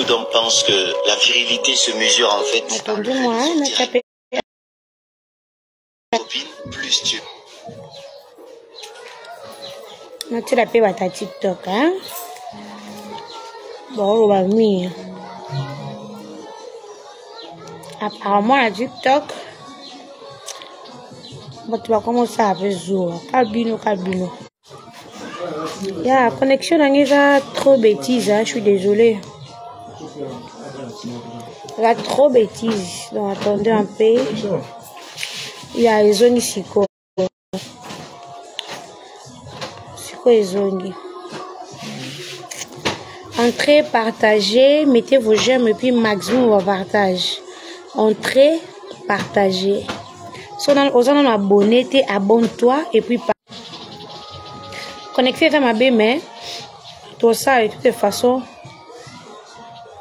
beaucoup d'hommes pensent que la virilité se mesure en fait. Attendez-moi, on a tapé. Plus tu. On a tapé ta TikTok, hein? Bon, on va venir. Apparemment, la TikTok, tu vas commencer à faire jour. Calbino. Il y a la connexion dans trop bêtise, hein? Je suis désolée. Il y a trop bêtise. Donc, attendez un peu. Il y a les zones ici, quoi. C'est quoi les zones? Entrez, partagez, mettez vos j'aime et puis maximum au partage. Entrez, partagez. Si on a abonné, abonne-toi et puis connectez à ma mais tout ça de toute façon,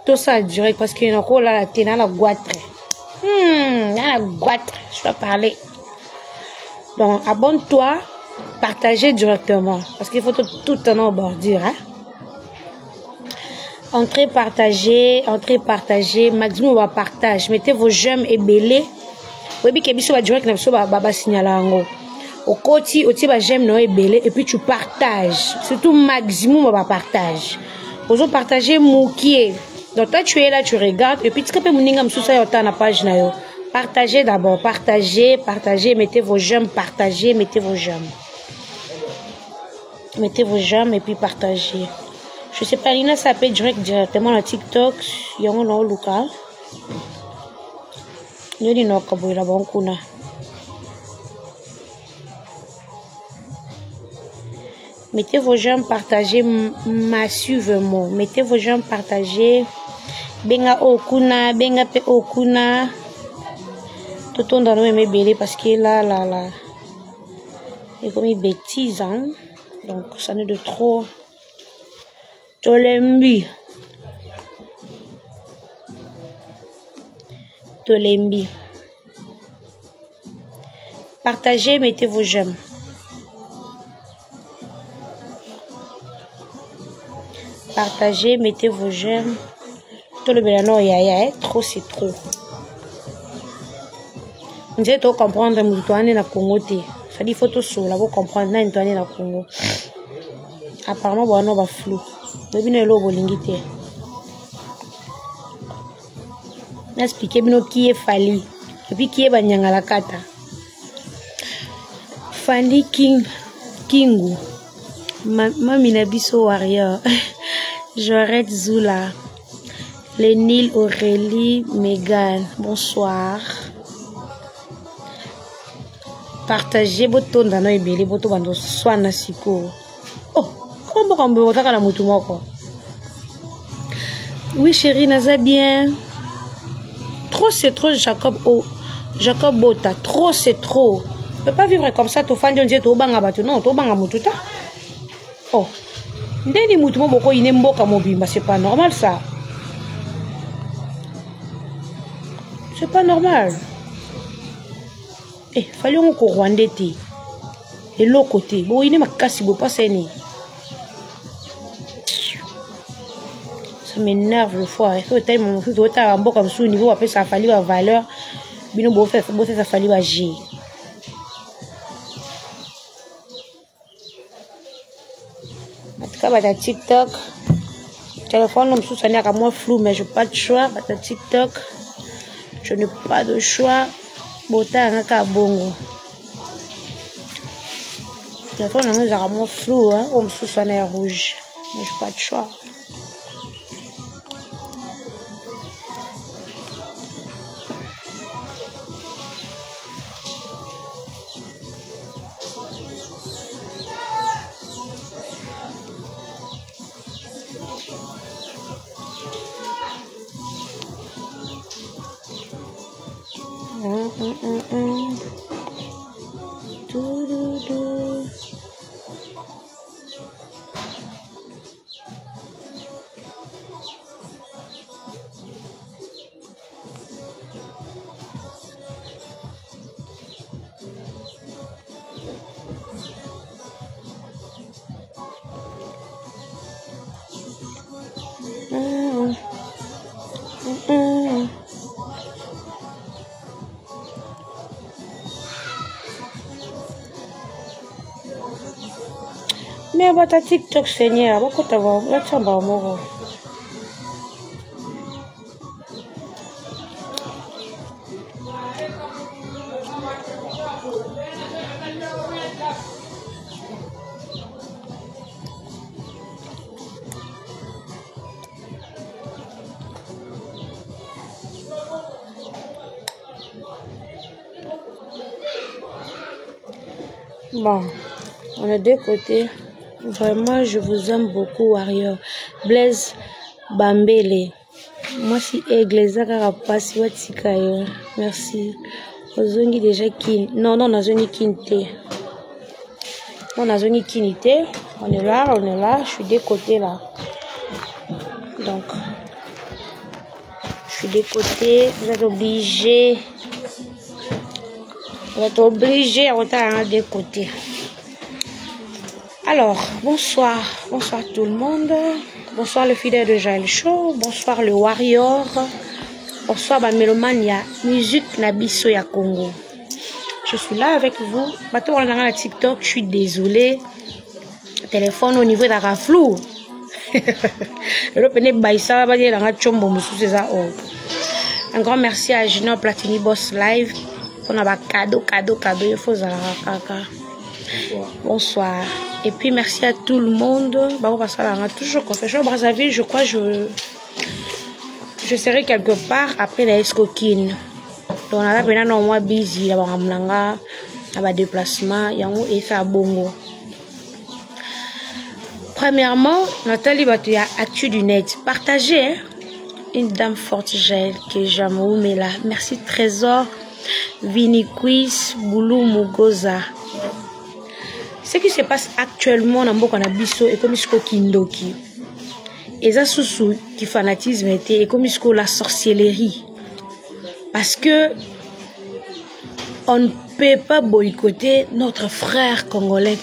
tout ça direct parce qu'il y a encore là la goitre. La goitre, je dois parler. Donc abonne-toi, partagez directement parce qu'il faut tout le temps bordir, hein. Entrez, partagez, maximum va partage. Mettez vos j'aime et belé. Oui, bien que va direct na signaler au côté j'aime no et belé et puis tu partages. Surtout maximum va partage. Vous partagez moukier. Donc toi tu es là, tu regardes et puis tu peux moninga msusa yo ta na page na yo. Partagez d'abord, partagez, mettez vos j'aime, partagez, mettez vos j'aime. Mettez vos j'aime et puis partagez. Je sais pas, Lina, ça peut directement à TikTok. Il y a un nom local. Il y a un nom qui est bon. Mettez vos j'aime, partagez massivement. Mettez vos j'aime, partagez. Benga okuna, benga pe okuna. Tout le monde dans nous belé parce que là. Il y a comme une bêtise, hein. Donc, ça n'est de trop. Tolembi. Partagez, mettez vos j'aime. Partagez, mettez vos j'aime. Tout le bénin, trop c'est trop. On dirait tout comprendre, mais na Congo. Ça dit faut tout sur là pour comprendre, na Congo. Apparemment, bon, on va flou. Mais bien, l'eau bolingité. Expliquez bien qui est Fali. Et puis qui est Banyanga la Kata. Fali Kingu. Mami Nabiso Warrior. Jorette Zula. Lénil Aurélie Megan. Bonsoir. Partagez votre ton dans nos ébélés, votre bando soit nasiko. Oh, comment on peut voir la moutouma quoi? Oui chérie, naza bien. Trop c'est trop, Jacob Bota. Trop c'est trop. On peut pas vivre comme ça. Tu fais dire tu banga batu non, tu banga mututa. Oh, ndeni moutouma boko ine mboka mobimba, c'est pas normal ça. C'est pas normal. Eh, fallait on ko rwandais té. Et l'autre côté, bon il n'est pas cassé, bon pas saigné. Ça m'énerve le fois. Il faut tellement tout autant bon comme ça au niveau après ça fallait la valeur. Bino bon fait ça fallait la G. En tout cas, bah TikTok, téléphone non sous ça n'est qu'à moi flou mais je pas de choix. Bah TikTok, je n'ai pas de choix. Bota ngaka bongo. Téléphone non c'est vraiment flou hein, comme sous ça n'est rouge. Mais j'ai pas de choix. Mais bata TikTok Seigneur, beaucoup t'avoir, là tu vas mort. Bon, on est deux côtés. Vraiment, je vous aime beaucoup, Warrior. Blaise Bambele. Moi, si Egleza Karapasi Watikayo. Merci. Ozongi déjà kin. Non, Nazoni Kinte. Non, Nazoni Kinite. On est là. Je suis des côtés là. Donc, je suis des côtés. Vous êtes obligés. On va être obligé à rentrer des côtés. Alors, bonsoir tout le monde. Bonsoir le fidèle de Jaël Show. Bonsoir le Warrior. Bonsoir ma mélomania musique Nabiso ya Congo. Je suis là avec vous. Bateau on a TikTok, je suis désolée. Téléphone au niveau de la flou. Le pene baïsa va dire la chombo musu c'est ça. Un grand merci à Junior Platini Boss Live. On a un cadeau, il faut ça. Bonsoir. Et puis merci à tout le monde. Bah, on va toujours confession. Brazzaville, je crois je serai quelque part après la escoquine. Donc on a maintenant un mois busy, là on a déplacement, yango et ça bongo. Premièrement, Nathalie Batuya actu du net. Partagez une dame forte gel que j'aime mais là. Merci Trésor. Viniquis Boulou Mugoza. Ce qui se passe actuellement dans Mboka Nabiso et comme isko Kindoki. Et ça sous qui fanatisme était et comme isko la sorcellerie. Parce que on ne peut pas boycotter notre frère congolais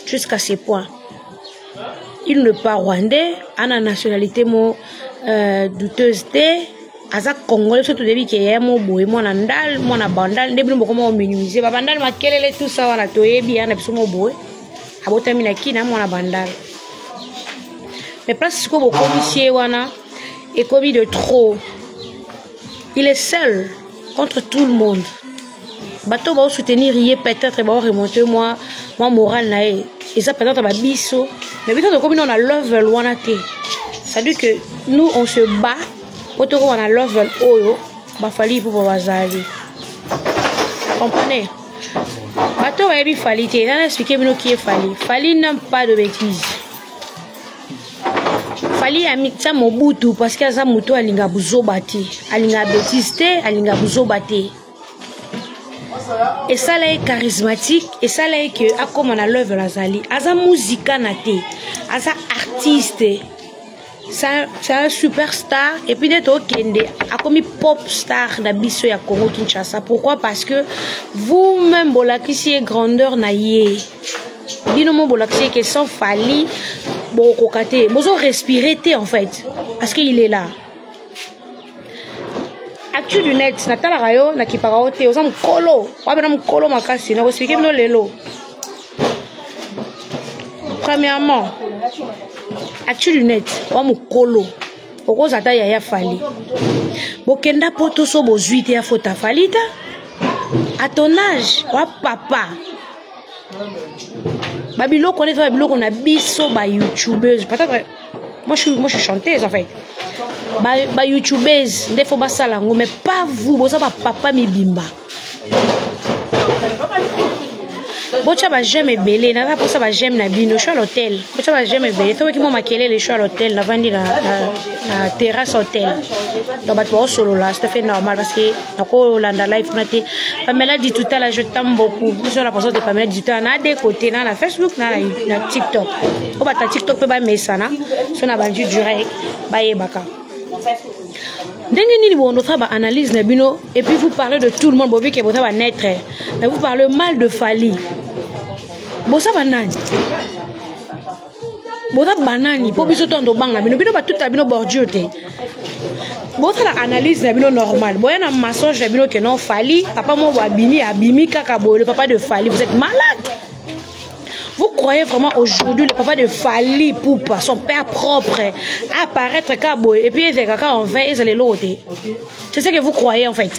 jusqu'à ce point. Il n'est pas rwandais, a une nationalité douteuse. Aza congolais surtout depuis qu'il y a mon boy mon andal mon abandal depuis nous comment minimiser babandal makelele tout ça wana toyebi ana biso mon boy abotami na kina mon abandal mais parce que beaucoup ici wana est commis de trop. Il est seul contre tout le monde. Bateau va soutenir peut-être va remonter moi moral na et ça peut-être ba biso mais peut-être comme on a level wana te. Ça veut dire que nous on se bat. Autant qu'on a level oyo, bah fallait pour bazali. Comprenez? Bateau va bien fallait. On a expliqué maintenant qui est fallait. Fallait n'a pas de bêtises. Fallait ami ça Mobutu parce que ça Mobutu alinga buzo bati, alinga bêtise te, alinga buzo bati. Et ça là est charismatique et ça là est que a comme on a level azali, asa musica nate, asa artiste. C'est un superstar et puis d'être au Kende a commis pop star d'Abisso ya Congo Kinshasa. Pourquoi? Parce que vous-même bolakisi est grandeur naïe. Dis-nous bolakisi que sans fali bon kokate, bozo respirer en fait parce qu'il est là. Actu du net natala rayo na kiparaote osam kolo, wa bena mkolo makasi na expliquer no lelo. Premièrement, actu du net, wa mukolo. Oko zata ya fali. Bokenda poto so bozuite ya fota falita. À ton âge, wa papa. Babilo connaît babilo qu'on a biso ba youtubeuse. Peut-être moi je suis chanteuse en fait. Ba youtubeuse, ndefo ba salango mais pas vous, boza ba papa mi bimba. Bocha ba j'aime belé na pour ça ba j'aime na bino show à l'hôtel. Bocha ba j'aime belé to ki mo makele les show à l'hôtel la vandi la terrasse hôtel. Donc ba to solo là, c'est fait normal parce que nako landa live naté. Pamela dit tout à l'heure je t'aime beaucoup. Sur la personne de Pamela dit tout à l'heure na des côtés na Facebook na TikTok. O ba ta TikTok pe ba mesana, so na bandu direct ba yebaka. Ndenge bon notre analyse na bino et puis vous parlez de tout le monde bobi que vous va naître mais vous parlez mal de Fali. Bon ça banani. Bon ça banani pour biso tondo banga bino ba tout bino bordure te. Bon ça la analyse na bino normal. Bon na mensonge na bino que non Fali, papa mo abimi kaka bo le papa de Fali, vous êtes malade. Vous croyez vraiment aujourd'hui le papa de Fally Ipupa, son père propre, apparaître et puis il est en fait, ils allaient l'autre. C'est ce que vous croyez en fait.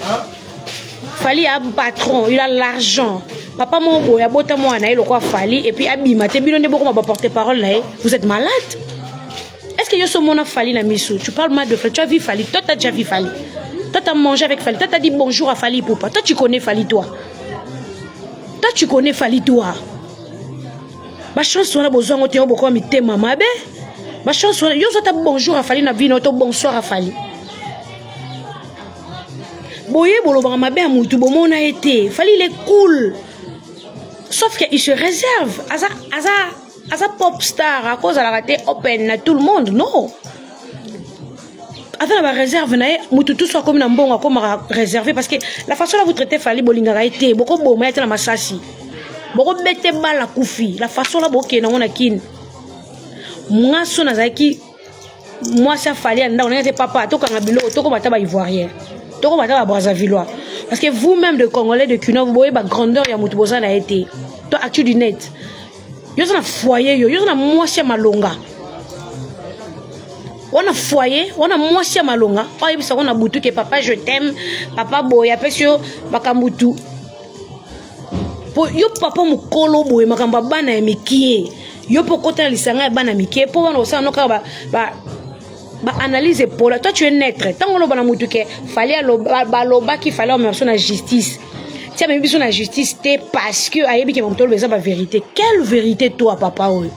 Fally a un patron, il a l'argent. Papa mon boy, a boté moi na il quoi Fally et puis abima te bino ne beaucoup ma porter parole là. Vous êtes malade? Est-ce que yo so mona Fally na misu? Tu parles mal de Fally, tu as vu Fally, toi tu as déjà vu Fally. Toi tu as mangé avec Fally, toi tu as dit bonjour à Fally Ipupa. Toi tu connais Fally toi. Toi tu connais Fally toi. Ma chance on a besoin de beaucoup de thème maman bé. Ma chance on yo so ta bonjour à Fally na vie no to bonsoir à Fally. Boye bolo ba ma bé a mutu bo mona été. Fally il est cool. Sauf qu'il se réserve à sa pop star à cause de la raté open à tout le monde, non. Avec la réserve, tout soit comme un bon comme réservé parce que la façon dont vous traitez Fally Bolinga a été beaucoup bon mais la massassi. Beaucoup bête bal la koufi, la façon là beaucoup na on a kin. Moi son azaki moi ça Fally anda on était papa to quand bilo to ko bata ba ivoirien. To ko bata ba Brazzavillois. Parce que vous-même de Congolais de Cuno vous voyez la grandeur ya mutu boza na été. To actu du net. Yo na foyer yo na moitié malonga. On a foyer, on a moitié malonga. On a boutou que papa je t'aime, papa boy apesio bakamutu. Yo papa mukolo boy makamba bana mikie. Yo pokota lisanga bana mikie po wana osana ka ba analyse pour toi tu es naître. Tant on bana mutu que fallait loba qui fallait en la justice. Tiens même sur la justice t'es parce que ayebi ke mtolo beza ba vérité. Quelle vérité toi papa oy?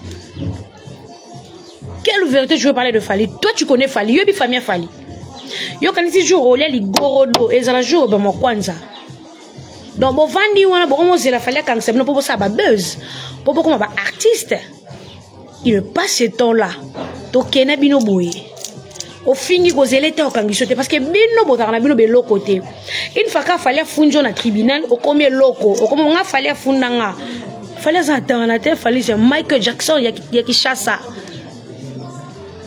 Quelle vérité je veux parler de Fally? Toi tu connais Fally, yo bi famille Fally. Yo kanisi jour olé li gorodo ezala jour ba mo kwanza. Donc bon vandi wana bon mo zela Fally quand c'est non pour ça ba buzz. Pour comme ba artiste. Il passe ce temps là. To kena bino boye. Au fini ko zelete o kangisote parce que bino botana bino be lokote. Une fois ka Fally funjo na tribunal o komé loko, o komo nga Fally fundanga. Fally za tana te Fally c'est Michael Jackson ya ki chassa.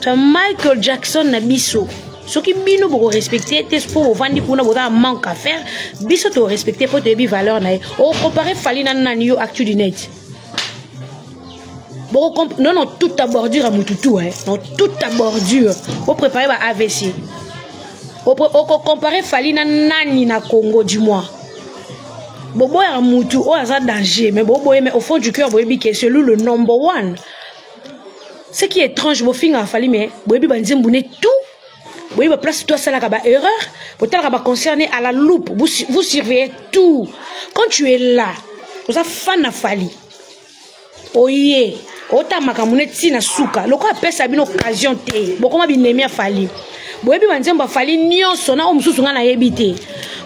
Michael Jackson na biso. Ce qui bino pour respecter tes pour vendre pour na manque à faire, biso to respecter pour te bi valeur na. O comparer Fally na yo actu du net. Bon non toute ta bordure à mututu hein. Non toute ta bordure. Pour préparer ba AVC. O comparer Fally na nani na Congo du mois. Bobo ya mutu o aza danger mais bobo mais au fond du cœur boyebi que c'est lui le number one. Ce qui est étrange, vous finissez à Fally, mais vous avez tout. Vous avez place toi ça là erreur. Vous êtes concerné à la loupe. Vous surveillez tout. Quand tu es là, vous êtes fan à Fally. Oye, ota makamune tina suka. Loko appelle ça une occasion té. Beaucoup m'a bien aimé à Fally. Vous avez ba Fally nyonso na omususu nga na yebité.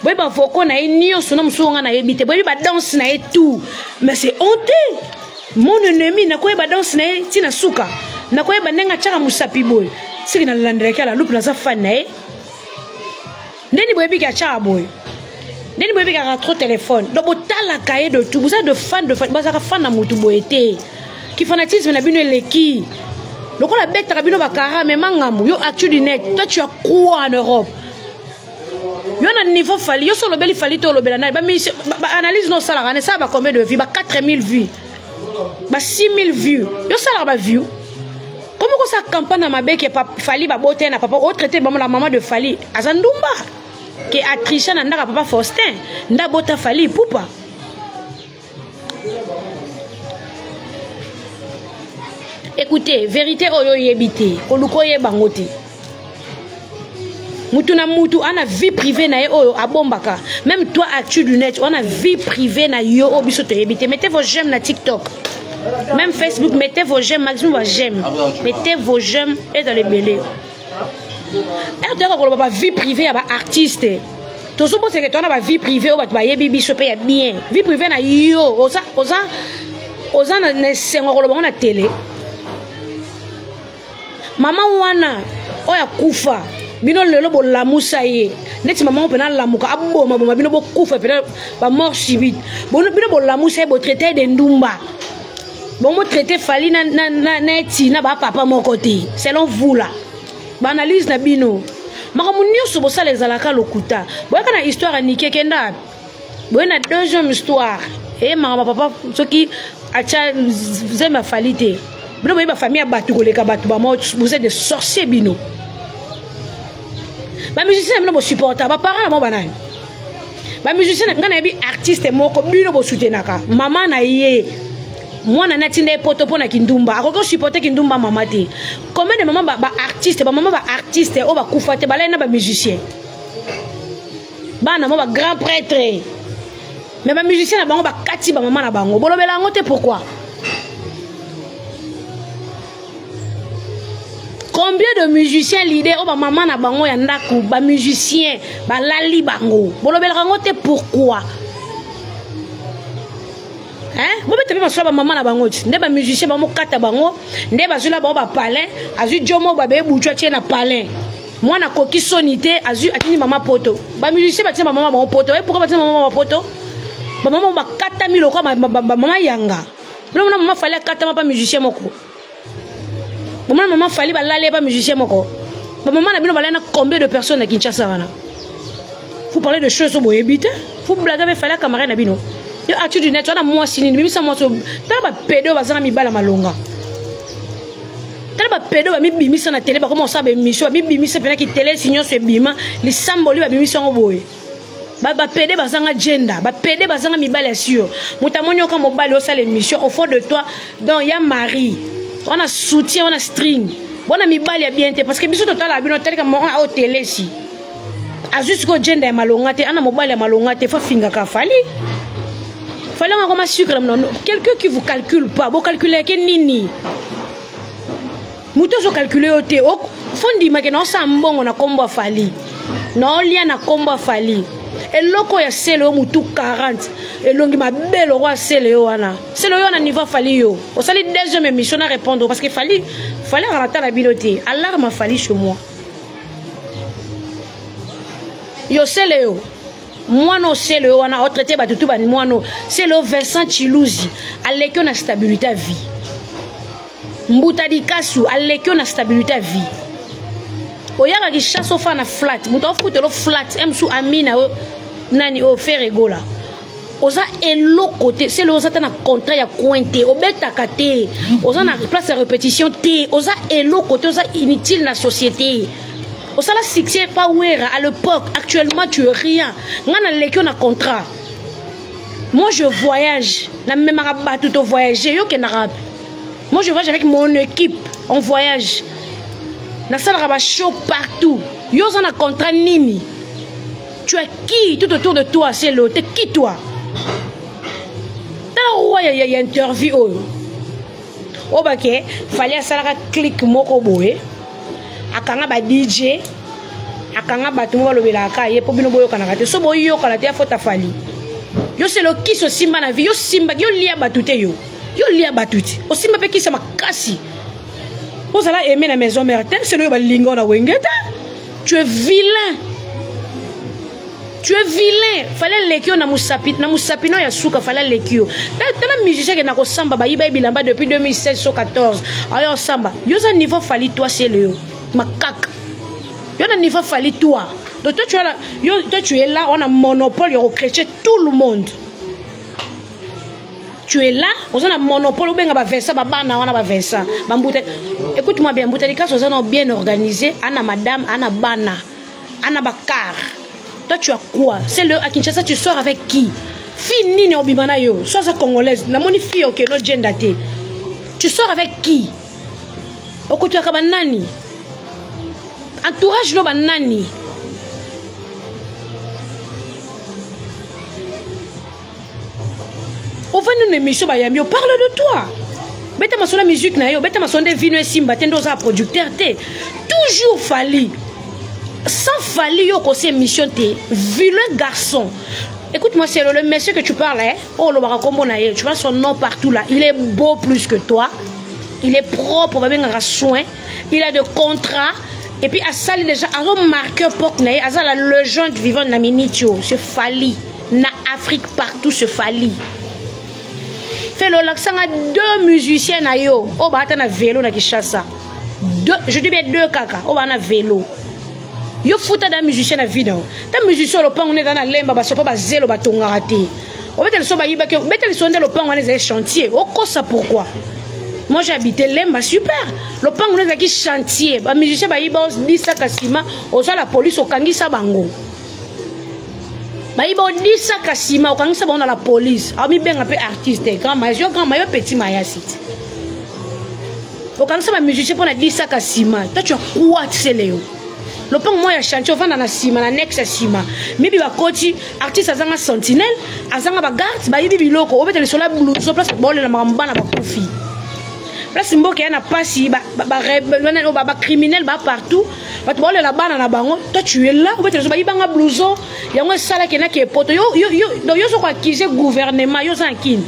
Vous avez foko na nyonso na omususu nga na yebité. Vous avez ba danse na tout. Mais c'est honteux. Mon ennemi na ko ba danse na tina suka. Na ko yeba nenga chaka musapi boy siki na landreka la loupe na sa fan na ndeni boyebi ka chaka boy ndeni boyebi ka trop téléphone donc botala cahier de tout vous êtes de fan bazaka fan na mutu boyete ki fanatisme na bino leki donc la bête na bino bakara mais mangamu yo actu du net toi tu as quoi en Europe yo na niveau Fally yo solo beli Fally to lobela na ba analyse no sala ngane ça ba combien de vues ba 4000 vues ba 6000 vues yo sala ba vues. Comment ça campagne à ma bec et Fally ba boté na papa au traité la maman de Fally Azandumba qui a triché na ndaka papa Faustin nda bota Fally Ipupa. Écoutez, vérité oyo yebité oluko yebangote. Mutu na mutu on a vie privée na oyo abombaka. Même toi actu du net on a vie privée na yo obiso to yebité. Mettez vos j'aime na TikTok. Même Facebook, mettez vos j'aime, maximum j'aime. Mettez vos j'aime et dans les mêlés. Et dans vie privée, il y a des artistes. Tout ce que tu as vie privée, tu as bien. Vie privée, na yo. Oza na télé. Maman wana, oya kufa. Bino lelo bo lamusa ye. Neti maman pena lamuka aboma boma bino bo kufa pena ba mort subite. Bino bo lamusa bo traiter de ndumba. Bon, moi traiter Fally na ba papa mon côté. Selon vous là. Ba analyse na bino. Makamunio so ça les alaka lokuta. Boy kana histoire ni kekenda. Boy na deuxième histoire. Et ma papa ce qui acha zema falite bino ba famille batu koleka batu ba vous êtes des sorciers bino ba musicien bino bo supporter ba parents mo banani ba musicien ngana bi artiste moko bino bo soutenaka mama na ye mwana natinde poto pona kindumba akoko supporter kindumba mama te combien de maman ba artiste ba maman ba artiste o ba kufa te ba la na ba musicien bana mo ba grand prêtre mais ba musicien na bango ba kati ba maman na bango bolobela ngo te pourquoi. Combien de musiciens leaders, oh maman na bango ya ndaku, ba musiciens, ba lali bango. Bolobela ngo te pourquoi? Hein? Bobe te ba so ba maman na bango, nde ba musicien ba mo kata bango, nde ba zula ba ba palin, azu jomo ba be buchwa tie na palin. Moi na koki sonité, azu atini mama poto. Ba musicien ba tie maman ba poto. Et pourquoi ba tie maman ba poto? Ba maman ba kata mi lokwa ba maman yanga. Bino maman fallait kata ma pas musicien moko. Maman fallait aller pas musicien moko. Maman na bino balena combien de personnes à Kinshasa wana. Vous parlez de choses au boyebite, vous blaguez avec fallait camarade na bino. Yo atu du net wana moi sini mi sa moi so tala ba pédo bazana mi bala malonga. Tala ba pédo ba mi bimisa na télé ba comment ça ba émission ba bimisa pena ki télé signon se bima li samboli ba bimisa ngo boye. Ba pédé bazanga gender, ba pédé bazanga mi bala sûr. Mutamoni oka mobile o sala émission au fond de toi donc ya Marie. On a soutien, on a string. Bon, on a mis balle bien parce que biso total a bien tel que mon a au télé si. A juste que gender malongate, on a mobile malongate, faut finga ka fali. Fallait on comme sucre non. Quelqu'un qui vous calcule pas, vous calculez que nini. Muto so calculer au té. Fondi ma que non ça mbongo na kombo fali. Non lien na kombo fali. Et loko ya selo mutu 40 et longi ma belle roi selo wana selo wana niveau fali yo o sali deuxième émission à répondre parce que fallait rater la biloté alarme a fallu chez moi yo selo moi no selo wana o traité ba tutu ba moi no selo Vincent Chilouzi aleki na stabilité à vie Mbuta di kasu aleki na stabilité à vie oyaka ki chasse au fan flat muto fute lo flat emsu amina nani o faire gola oza elo côté c'est le oza na contrat ya cointé obeta kate oza na place de répétition té oza elo côté oza inutile na société oza la succès pas ouera à l'époque actuellement tu es rien ngana lekio na contrat moi je voyage na même rabat tout voyager yo kenara moi je voyage avec mon équipe on voyage na salle rabat show partout yo on a contrat nini tu as qui tout autour de toi c'est l'autre t'es qui toi dans il y a interview oh baké fallait ça la clic moko boé akanga ba DJ akanga ba tumo lobela ka ye po bino boyo kana te so boyo kana te fota fali yo c'est le qui so simba na vie yo simba yo lia batute yo lia batute o simba pe qui ça makasi. Vous allez aimer la maison mère, c'est le balingo na wengeta. Tu es vilain. Tu es vilain. Fallait lekio na musapino ya suka fallait lekio. Tala musicien qui na ko samba ba iba bilamba depuis 2016-14. Alors samba, yo za niveau fali toi c'est le makaka. Yo na niveau fali toi. Donc toi tu es là, on a monopole yo recréer tout le monde. Tu es là, on a un monopole, on a Vincent, on a Vincent. Écoute-moi bien, Boutalika, on a bien organisé, Anna Madame, Anna Bana, Anna Bakar. Toi, tu as quoi? C'est le à Kinshasa, tu sors avec qui? Fini, Obimana yo, sois sa congolaise, la monifie, ok, notre gender. Tu sors avec qui? Oko tu as kabanani. Entourage no banani. On va nous émission bayami, parle de toi. Bête ma son la musique na yo, bête ma son de vino et simba tendo za producteur té. Toujours fali. Sans fali yo ko c'est émission té. Vilain garçon. Écoute-moi, c'est le monsieur que tu parles hein. Oh le barakombo na ye, tu vois son nom partout là. Il est beau plus que toi. Il est propre, on va bien avoir soin. Il a de contrats. Et puis à ça déjà un marqueur pour na ye, à ça la légende vivante na minitio, c'est fali. Na Afrique partout se fali. Fait le l'accent à deux musiciens na yo. Oh bah t'as un vélo na Kinshasa. Deux, je dis bien deux kaka. Oh bah na vélo. Yo fouta d'un musicien na vidéo. T'as musicien le pan on est dans la lemba bah c'est pas zélo bah ton raté. au fait le soba yiba que le sonde le pan on est chantier au ça pourquoi moi j'habitais Lemba super le pan on est qui chantier ba musicien ba yiba 10 sacs à ciment au la police au kangisa bango ba yiba 10 sacs à ciment au kangisa bango la police a mi ben un peu artiste grand maillot petit maillot city au kangisa ba musicien pour na 10 sacs à ciment toi tu as quoi tu sais Léo le pont moi ya chantier au fond dans la ciment na next ciment mibi ba koti artiste azanga sentinelle azanga ba garde ba yibi biloko obete le sola blue so place bole na mamba na ba kofi place mboka yana pasi ba criminel ba partout ba bole la bana na bango toi tu es là obete le so ba yibanga blouson yango sala kena ke poto yo so kwa accuser gouvernement yo sankine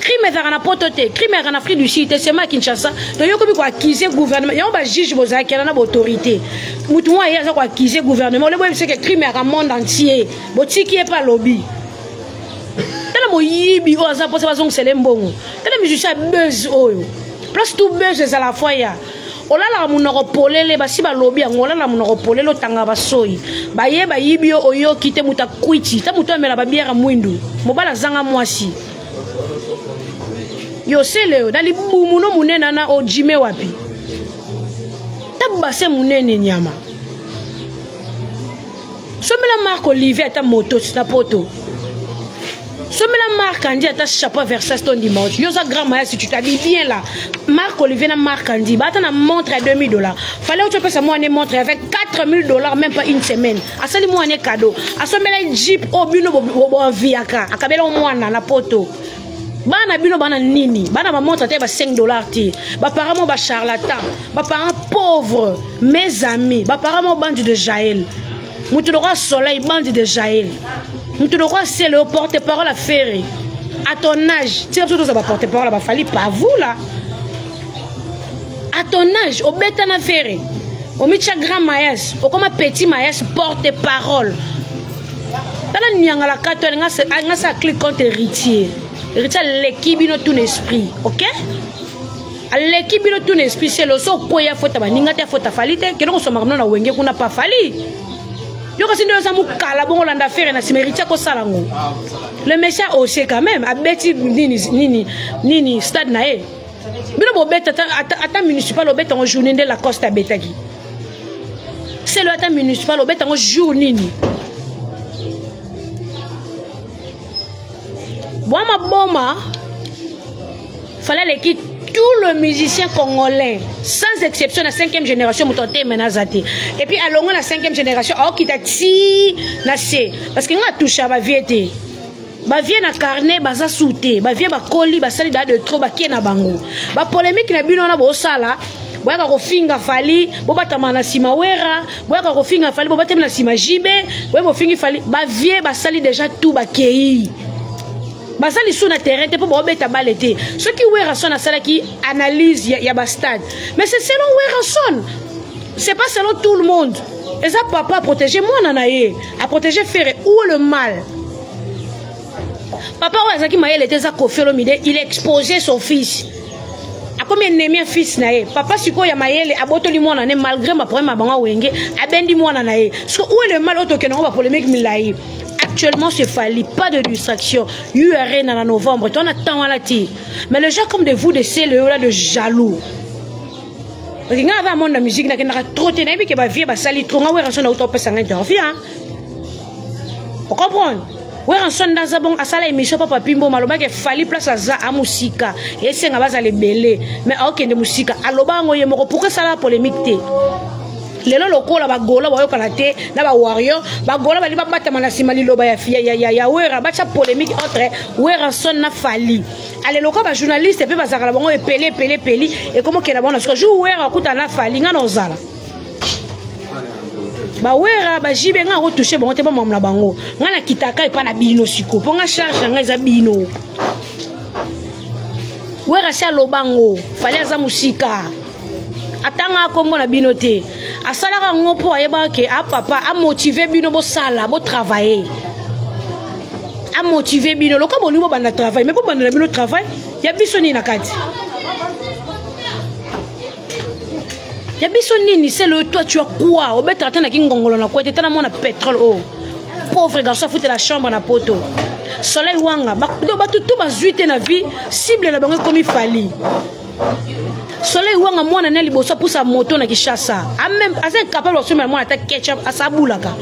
crime dans la pototé crime dans l'Afrique du Sud c'est ma Kinshasa donc yo ko accuser gouvernement yo ba juge boza kena na autorité mutu moi ya ko accuser gouvernement le boy c'est que crime dans le monde entier botiki e pas lobby tala mo yibi o za posa bazong selembongo tala musicien buzz oyo plus tout buzz à la fois ya olala munoko polele basi ba lobby ngolala munoko polele tanga basoyi ba ye ba yibi oyo kite muta kwiti ta muto amela ba biera mwindu mobala zanga mwasi yo sele dans les bumuno munena na ojime wapi tabase munene nyama somela Marc Olivier ta moto na poto somela Marc Andy ta chapeau Versace ton dimanche yo za grand maya si tu t'habilles bien là Marc Olivier na Marc Andy ba ta na montre à $2000 fallait que tu passes moi une montre avec $4000 même pas une semaine asali moi un cadeau asomela jeep obino bo viaka akabela mwana na poto bana bino bana nini bana ba montre te ba $5 ti ba parents ba charlatan ba parents pauvres mes amis ba parents bande de Jaël mutu le roi soleil bande de Jaël mutu le roi c'est le porte-parole à Ferré à ton âge tu sais tout ça ba porte-parole ba fali pas vous là à ton âge au beta na Ferré au micha grand maïs au comme petit maïs porte-parole tala nyanga la kato nga sa clique contre héritier l'équipe de tout esprit, ok? L'équipe de tout esprit, c'est le so quoi ya fota ba ninga ta fota falite que nous sommes na wenge kuna pas fali. Yo kasi ndo samu kala bongo landa faire na simérite ko salango. Le monsieur aussi quand même a beti nini stade na e. Bino bo beta ata municipal obeta en journée de la Costa betaki. C'est le ata municipal obeta en jour nini. Boma, fallait l'équipe tout le musicien congolais, sans exception la 5e génération, et puis à longue la 5e génération, qui t'a ti na c'est parce que nous a touché à ma vie ba vie na carnet baza souté ba vie ba koli ba sali da de trop ba ki na bango ba polémique na bino na bo sala boya ko finga fali bo batama na sima wera boya ko finga fali bo batama na sima jibe boya bo fingi fali ba vie ba sali déjà tout ba kei basali sur le terrain te pour bobeta balete ceux qui wera son na sala qui analyse ya ba stade mais c'est selon wera son c'est pas selon tout le monde et ça papa protéger moi nanaye à protéger faire où le mal papa wazaki mayele était ça Kofiolomide il exposait son fils a combien ennemi fils nae papa siko ya mayele abotoli mwana ne malgré ma problème abanga wenge abendi mwana nae parce que où est le mal auto que non va polémique milai. Actuellement, c'est Fali, pas de distraction. URN en novembre, on attend à la tire. Mais les gens comme de vous, c'est le là de jaloux. Parce que quand on a la musique, on a trop de temps, on a vie, on a sali trop, on a son auto, on a interview. Vous comprenez? Ouais, on sonne dans un bon, à ça la émission, papa Pimbo, maloba que Fali place à ça à musique. Et c'est un base à les belé. Mais ok, de musique. Alors, pourquoi ça la polémique? Lelo lokola ba gola ba yoka te na ba warrior ba gola ba liba batama na simali loba ya wera ba cha polémique entre wera son na Fali ale lokola ba journaliste pe ba zakala bango e pele et comment que la bonne parce que jou wera kuta na Fali nga nozala ba wera ba jibe nga ko toucher bango te ba mamla bango nga na kitaka e pa na bino siko po nga charge nga za bino wera sa lobango Fali za musika atanga kombo na bino te asalaka ngopo ayeba ke a papa a motiver bino bo sala bo travailler a motiver bino loko boni bo bana travail mais bo bana bino travail ya biso ni na kati ya biso nini c'est le toi tu as quoi obeta tana ki ngongolo na kwete tana mona pétrole oh pauvre garçon foutre la chambre na poto. Soleil wanga ba tout bazuite na vie cible na bango comme il fallait. Soleil wanga mwana na liboso pour sa moto na Kinshasa. A même assez capable de se mettre mwana ta ketchup à sa boulaka.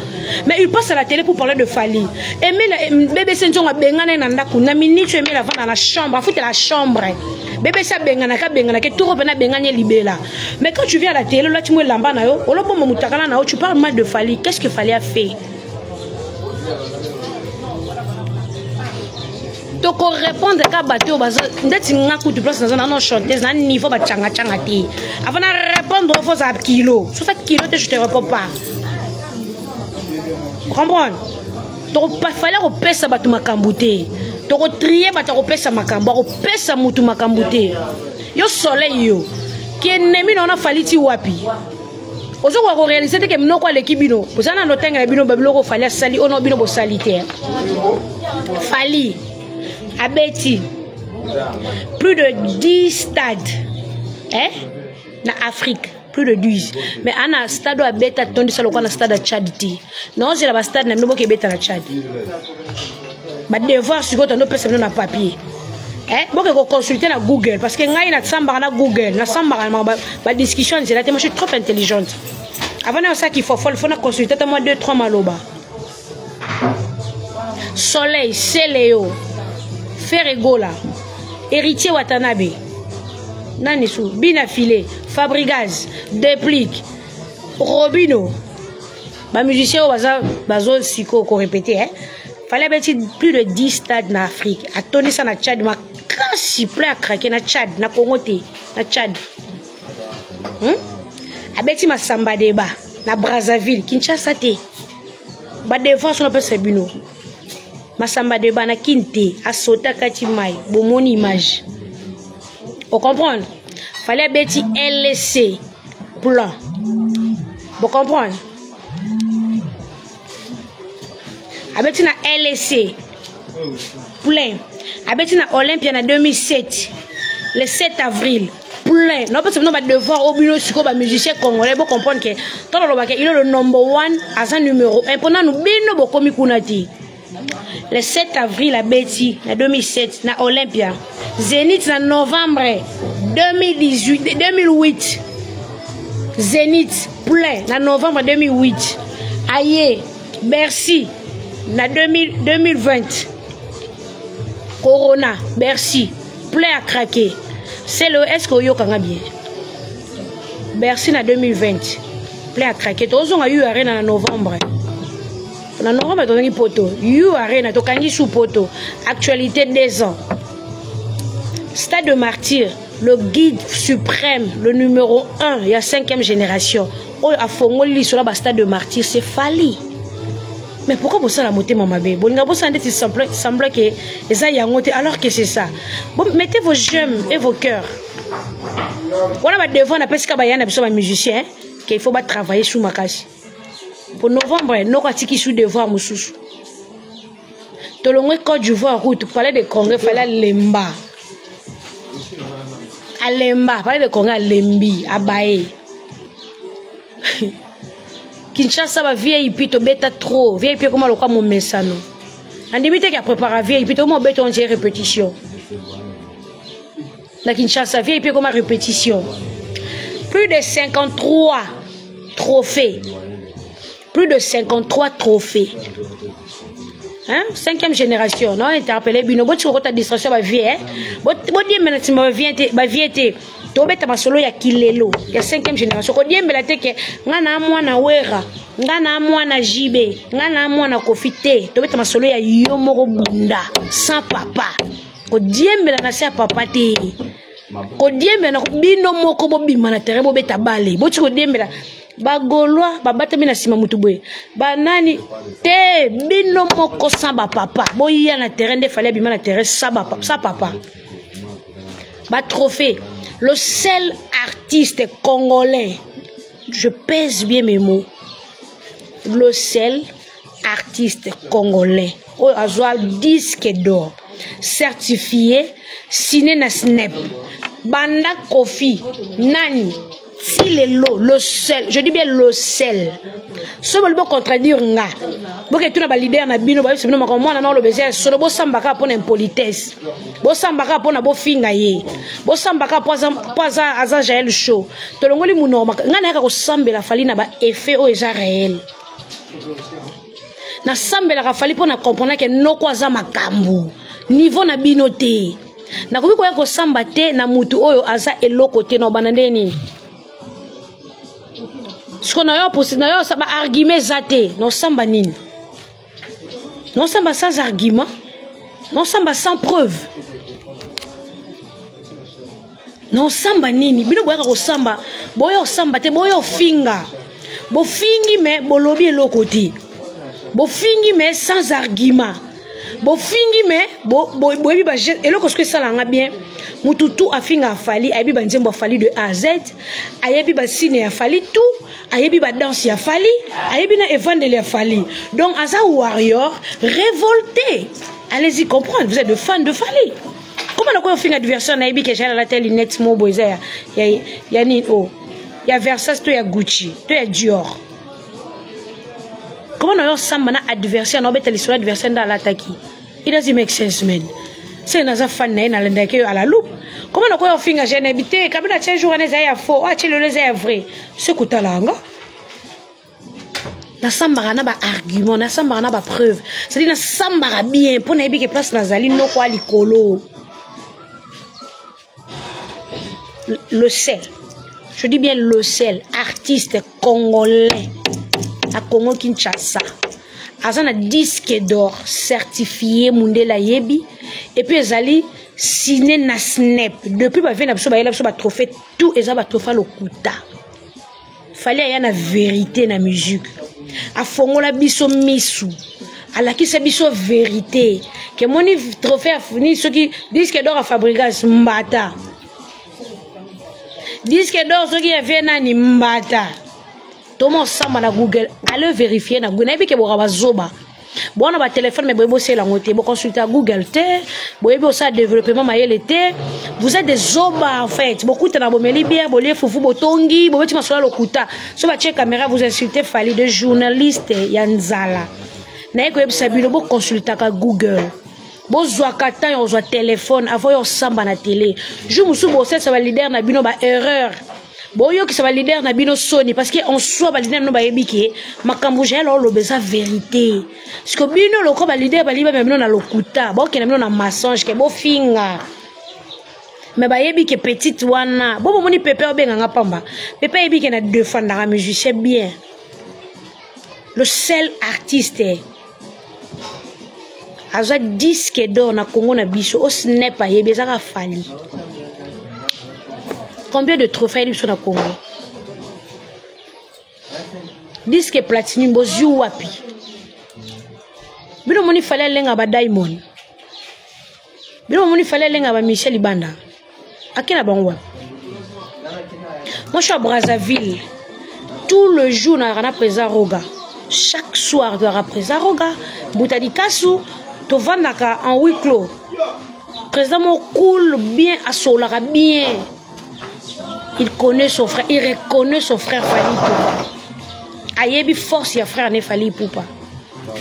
Mais il passe à la télé pour parler de Fali. Et mais bébé Senjonga bengana na ndaku na minute mais la vendre dans la chambre, foutre la chambre. Bébé ça bengana que tout repena benganya libela. Mais quand tu viens à la télé là tu me lamba na yo, olo bomba mutakala na yo, tu parles mal de Fali. Qu'est-ce que Fali a fait? Donc on répond à bateau bazo ndeti ngaku tu place dans un chanteuse na niveau ba changa changa ti. Avant de répondre faut ça kilo. Sur ça kilo je te réponds pas. Comprends? Donc pas fallait repesa batu makambute. Donc trier batu repesa makambo, repesa mutu makambute. Yo soleil yo. Qui ennemi na fali ti wapi. Ozo ko réaliser que mnoko l'équipe bino. Bozana no tenga bino babilo fallait sali ono bino bo salitaire. Fali Abeti, plus de 10 stades, hein, en Afrique, plus de 10. Mais on a un stade à Beta, on dit un stade à Tchad. Non, c'est un stade à Beta à Tchad. Mais devoir sur votre nos personnes na papier. Hein, bon que consulter na Google parce que ngai na samba na Google, na samba ma discussion c'est là, moi je suis trop intelligente. Avant ça qu'il faut consulter moi 2-3 maloba. Soleil, c'est Léo. Ferregola, Héritier Watanabe, Nanisou, Binafilé, Fabrigaz, Déplique, Robino, ma musicien bazo siko ko répéter hein. Fallait plus de 10 stades en Afrique. A Tony ça na Tchad, ma kasi plein à craquer na Tchad, na Congo té, na Tchad. A beti ma Samba Deba, na Brazzaville, Kinshasa té. Ba défense on peut se bino. Masamba de bana kinte a sauté kati mai bon image. Vous comprenez? Fallait beti LC plan. Vous comprenez? Abeti na LC plein. Abeti na Olympia na 2007 le 7 avril plein. Non parce que nous va devoir au bureau sur ba musicien congolais pour comprendre que tant il est le number 1 à son numéro 1 pendant nous bino bokomi kunati. Le 7 avril à Betty, en 2007, na Olympia. Zénith en novembre 2008. Zénith plein en novembre 2008. Aïe, Bercy, en 2020. Corona, Bercy, plein à craquer. C'est le SKO Kanga bien. Bercy en 2020. Plein à craquer. Tous on a eu arène en novembre. Na novembre tozangi poto you arena tokangi sous poto actualité des ans Stade de Martyr le guide suprême le numéro 1 il y a 5e génération oh a fongoli sur la Stade de Martyr c'est Fali. Mais pourquoi vous ça la montée mon mabe bolinga bo sande semble que eza yangote alors que c'est ça. Bon mettez vos gemmes et vos cœurs. On va devant na pesika ba yana biso ba musicien qu'il faut pas travailler sous makasi. Pour novembre, nous avons sous devoir moussous. Tolongwe Côte d'Ivoire route, parler de Congrès, fallait Lemba. À Lemba, parler de Congrès à Lembi, à Baé. Kinshasa va vieille pito bêta trop, vieille pito comment le quoi mon message. En début qui a préparé vieille pito mon bêta on dit répétition. La Kinshasa vieille pito comment répétition. Plus de 53 trophées. Plus de 53 trophées. Hein? 5e génération. Non, interpellé bino. Bon, tu vois ta distraction va vie. Hein? Bon, dis maintenant, ma vie était. Tobeta masolo ya kilelo. Ya 5e génération. Ko diembela te ke ngana mwana wera, ngana mwana jibe, ngana mwana kofite. Tobeta masolo ya yomoko bunda sans papa. Ko diembela na sa papa te. Ko diembela na bino moko bobima na terre bobeta bale. Bo tu ko diembela ba Gaulois babata mina sima mutuboye ba nani te bino moko samba papa boya na terrain de fallait bima na terrain sa papa ba trophée le seul artiste congolais je pèse bien mes mots le seul artiste congolais au azwa disque d'or certifié signé na Snap banda Kofi nani le seul, je dis bien le seul. Ce que vous contradire nga. Vous que tu n'as pas leader na bino ba bino mako mwana na lo bezia solo bo sambaka pour impolitesse. Bo sambaka pour na bo finga ye. Bo sambaka poza aza Jael show. To longoli munoma nga na ka ko sambela fali na ba effet o eza réel. Na sambela ka fali pour na comprendre que no ko aza makambu. Niveau na bino te. Na ko ko ya ko samba te na mutu oyo aza eloko te no banandeni. Ce qu'on a eu pour ça va argument zaté non samba nini non samba sans argument non samba sans preuve non samba nini bino boyaka ko samba boyo samba te boyo finga bo fingi mais bolobi eloko te bo fingi mais sans argument bo fingi mais bo boyebi ba eloko ce que ça langa bien mututu afinga afali ayebi ba nzembo afali de A à Z ayebi ba sine afali tout ayebi ba danse afali ayebi na evangile afali donc as a warrior révolté allez-y comprendre vous êtes de fans de Fally comment on a finga diversion na ayebi que j'ai la telle lunette mo boza ya ni o ya Versace to ya Gucci to ya Dior comment on a samba na adversaire na obeta l'histoire adversaire dans l'attaque it doesn't make sense man. C'est un fan na l'endake à la loupe. Comment on a finga j'ai habité kabina tien jour na ya faux ah tien le est vrai ce kutalanga na samba na ba argument na samba na ba preuve c'est dire na samba bien pour na ebike place na zali no kwa likolo le seul je dis bien le seul artiste congolais à Congo Kinshasa azana disque d'or certifié Mundela Yebi et puis ezali signé na Snap depuis ba vena biso ba yela biso ba trophée tout eza ba trophée lokuta fallait aya na vérité na musique a fongola biso misu alakisa biso vérité que moni trophée a fini ceux qui disque d'or a Fabregas mbata disque d'or ceux qui vena ni mbata tout le monde samba na Google allez vérifier na Google nabi ke boka zoba bon ba téléphone mais bobo c'est la moté bo consulter Google te boyebi ça développement mayele te vous êtes des zoba en fait beaucoup de na bomeli bien bolie fufu botongi bobeti masola lokuta so ba check caméra vous insultez Fally de journaliste ya nzala na ko yebisa bino bo consulter ka Google bo zwa kata yo zwa téléphone avant yo samba na télé je musu bo ça va leader na bino ba erreur boyo qui ça va leader na bino soni parce que on soit ba leader no ba yebiki makambo jelo lo beza vérité parce que bino lo ko ba leader ba liba bino na lokuta ba okena bino na mensonge ke bo finga mais ba yebiki petite wana bo moni pepe obenga nga pamba pepe yebiki na défendre la musicien bien le seul artiste aza disque d'or na Congo na biso o Snap yebeza ka Fally. Combien de trophées sur le Congo? Disque platine bozu wapi. Bino moni fallait lenga ba Diamond. Bino moni fallait lenga ba Michel Ibanda. Akina bangwa. Moi je suis à Brazzaville. Tout le jour na rana présent Roga. Chaque soir de la présent Roga, Boutadi Kassou, to vanaka en huis clos. Président mon cool bien à solara bien. Il connaît son frère, il reconnaît son frère Fally Poupa. Ayebi force ya frère ne Fally Poupa.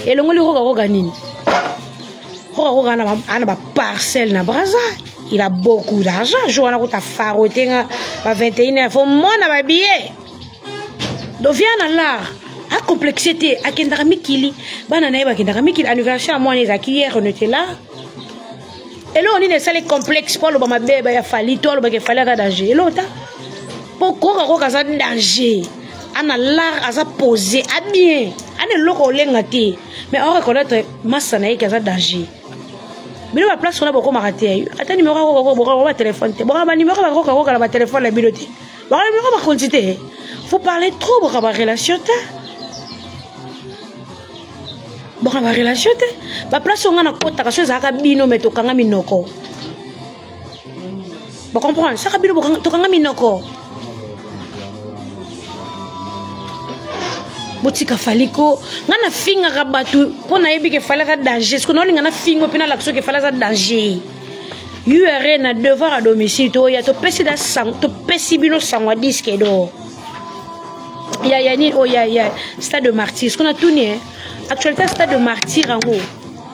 Et le ngoli roga nini. Roga na ba parcelle na Brazza. Il a beaucoup d'argent. Joana ko ta faroté nga ba 21 faut mona ba billet. Donc viens là. A complexité a kendara mikili. Bana na ba kendara mikili anniversaire moi les aki hier on était là. Et là on est dans les complexes pour le ba bébé ya Fally toi le ba ke Fally à danger. Et l'autre pourquoi on a un danger? On a l'art à poser, à bien. On est loco l'engati. Mais on reconnaît massa naï qui a un danger. Mais la place on a beaucoup maraté. Attends numéro de téléphone. Bon numéro de téléphone la bibliothèque. Bon numéro de quantité. Faut parler trop pour avoir relation. Bon avoir relation. La place on a un compte à chose à bino mais to kanga minoko. Bon comprendre ça bino to kanga minoko. Botika Faliko ngana finga rabatu pona yebi ke Fally za danger parce que non ngana fingo pena la ke Fally za danger URN na devoir à domicile to ya to pesi da sang to pesi bino sangwa disque do Il y a stade de martyr. Ce qu'on a tourné, actuellement, stade de martyr en haut.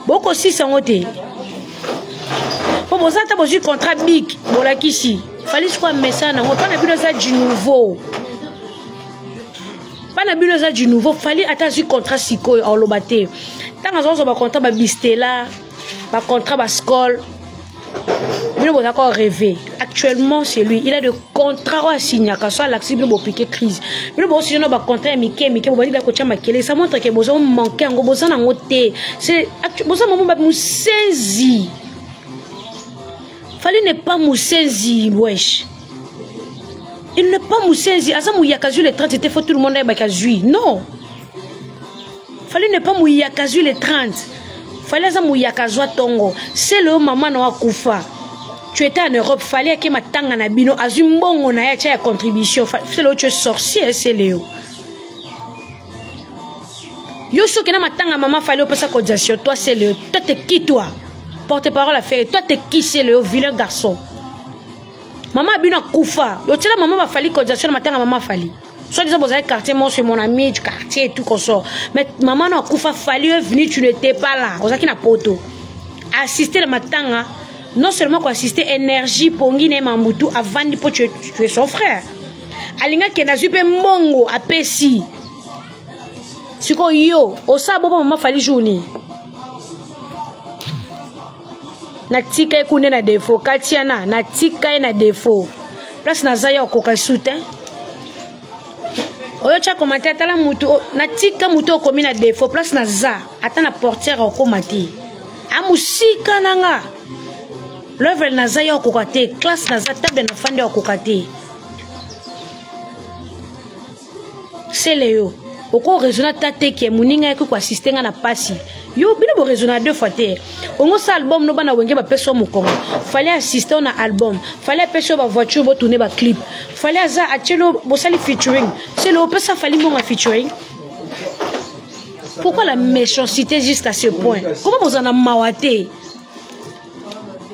Beaucoup aussi sont ôtés. Pour ça, tu as besoin de contrat big. Bon, là, ici. Il fallait soit un message. On n'a pas besoin du nouveau. Pas besoin du nouveau. Il fallait attendre un contrat psycho en lobaté. Tant que on a un contrat Bistela, un contrat Skol. Nous avons encore rêvé. Actuellement, c'est lui. Il a de contrats à signer. Quand soit l'accident, il a piqué crise. Nous avons aussi un contrat Mickey. Ça montre que vous avez manqué. Vous avez manqué. C'est actuellement, vous saisi. Fallait ne pas moussenzi, wesh. Il ne pas moussenzi. Asa mouyakazu les 30, c'était faut tout le monde ait kazui. Non. Fallait ne pas mouyakazu les 30. Fallait asa mouyakazu tongo. C'est le maman no akufa. Tu étais en Europe, fallait que ma tanga na bino azumbongo na ya contribution. C'est le tu es sorcier, c'est Léo. Yo so que na matanga maman fallait opesa cotisation. Toi c'est Léo. Toi t'es qui toi? Porte-parole à faire. Toi, t'es qui c'est le vilain garçon? Maman a bien koufa. Tu sais, la maman va falloir cotisation. Matin, maman falli. Soit disant, vous avez quartier, moi, c'est mon ami du quartier et tout comme ça. Mais maman n'a koufa fallu venir, tu n'étais pas là. Vous avez qui n'a poto. Assister le matin, non seulement quoi assister énergie pour Guinée Mamoutou avant de tu es son frère. Alinga qui n'a pas mongo à Pessi. C'est quoi yo? Au sabot, maman fallu journée. Natika ekune na défaut katiana natika na défaut place nazaya okoka soutien oyo cha commenter tala mutu natika mutu okomi na défaut place naza ata na portière okomati amusika nanga l'œuvre nazaya okoka te classe naza table na fande okoka te c'est Léo oko raisonner tate ki muninga ko assister na pasi yo bino bo raisonner deux fois te ongo sa album no bana wenge ba peso mukongo fallait assister na album fallait peso ba voiture bo tourner ba clip fallait za achelo bo sali featuring c'est le pesa fallait mon featuring. Pourquoi la méchanceté jusqu'à ce point? Comment vous en a mawate?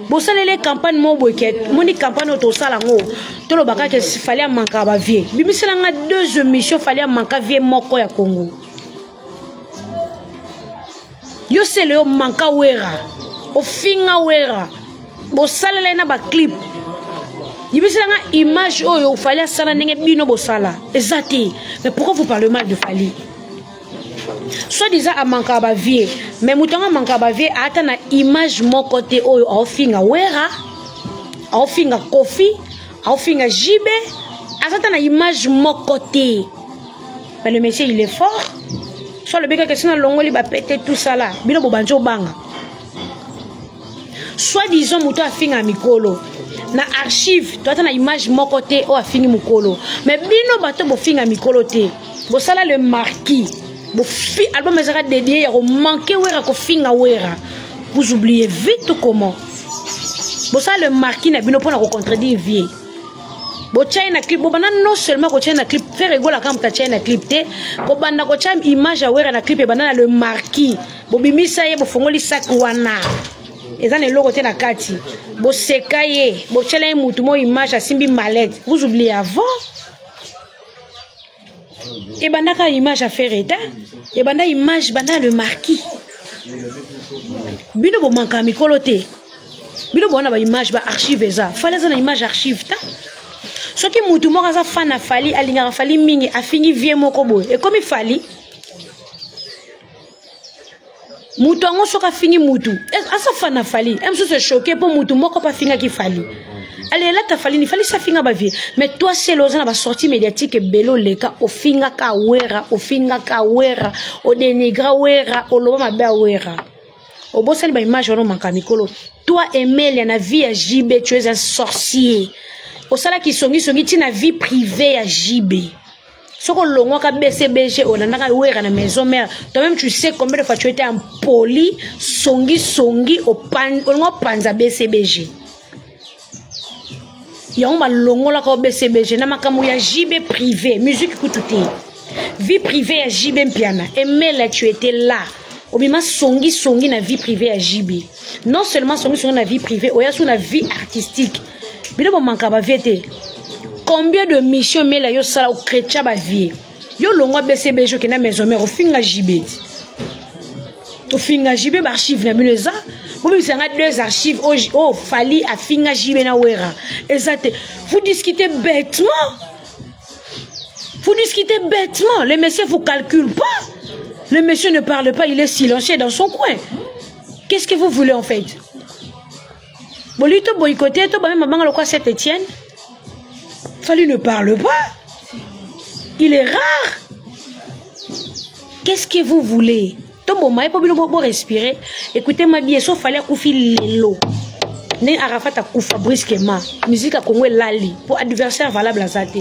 Vous savez les campagnes mon boquette mon campagne auto salango to lo baka que fallait manka ba vie bimisela nga deux émissions fallait manka vie moko ya Congo yo c'est le manka wera o finga wera bo salela na ba clip bimisela nga image oyo fallait sala ndenge bino bo sala exacté. Mais pourquoi vous parlez mal de Fally? Soit disant à manka ba vie mais mutanga manka ba vie ata na image mon côté oyo au finga wera au finga kofi au finga jibe ata na image mon côté. Mais le monsieur il est fort soit le béka que sinon longoli ba péter tout ça là bino bo banjo banga soit disant muto a finga mikolo na archive toi ata na image mon côté o a fingi mukolo mais bino bato bo finga mikolo te bo sala le marquis. Album est dédié à manquer wera ko finga wera. Vous oubliez vite comment. Bon ça le marquis na bino pona ko contredire vie. Bo China clip bo bana non seulement ko China clip faire rigola quand ta China clip te ko bana ko cham image à wera na clip e bana le marquis. Bo bimisa ye bo fongoli sac wana. Eza ne logo te na kati. Bo sekaye bo chela mutu mo image a simbi mallette. Vous oubliez avant. Et bandaka image à faire état et banda image banda le marquis bino bo manka mikolo te bino bo na ba image ba archive za fallait za na image archive ta soki mutu moko za fan na Fally alinga Fally mingi afingi vie moko boy et comme il Fally mutu ngo soka fingi mutu asa fan na Fally em so se choquer pour mutu moko pa finga ki Fally. Allez là t'as fallu, il fallait ça finga ba vie. Mais toi c'est l'ozana ba sortie médiatique et bello leka o finga ka wera, o dénigra wera, o loba ba wera. O bossel ba image on manka mikolo. Toi Emile na vie à JB, tu es un sorcier. O sala ki songi ti na vie privée à JB. Soko longo ka BCBG o nana wera na maison mère. Toi-même tu sais combien de fois tu étais impoli, songi o panza BCBG. Y'a un longo la ko BCBG na makamu ya JB privé musique kututi vie privée ya JB piana et mais là tu étais là obima songi na vie privée ya JB non seulement songi na vie privée oya sur na vie artistique bino bo manka ba viete combien de missions mais là yo sala au chrétien ba vie Yo longo BCB jo kena maison mère ofinga jibé. Ofinga jibé archive na bineza. Vous avez 2 archives. Oh, Fali a finga jibé na wera. Exact. Vous discutez bêtement. Vous discutez bêtement. Le monsieur vous calcule pas. Le monsieur ne parle pas, il est silencieux dans son coin. Qu'est-ce que vous voulez en fait? Bolito boycotté, to ba maman le quoi Saint-Étienne. Fali ne parle pas. Il est rare. Qu'est-ce que vous voulez? Tombo maï pour respirer. Écoutez-moi bien, sauf fallait koufi lelo. Né Arafat a koufa brusquement. Musique à Congo lali. Pour adversaire valable à Zate.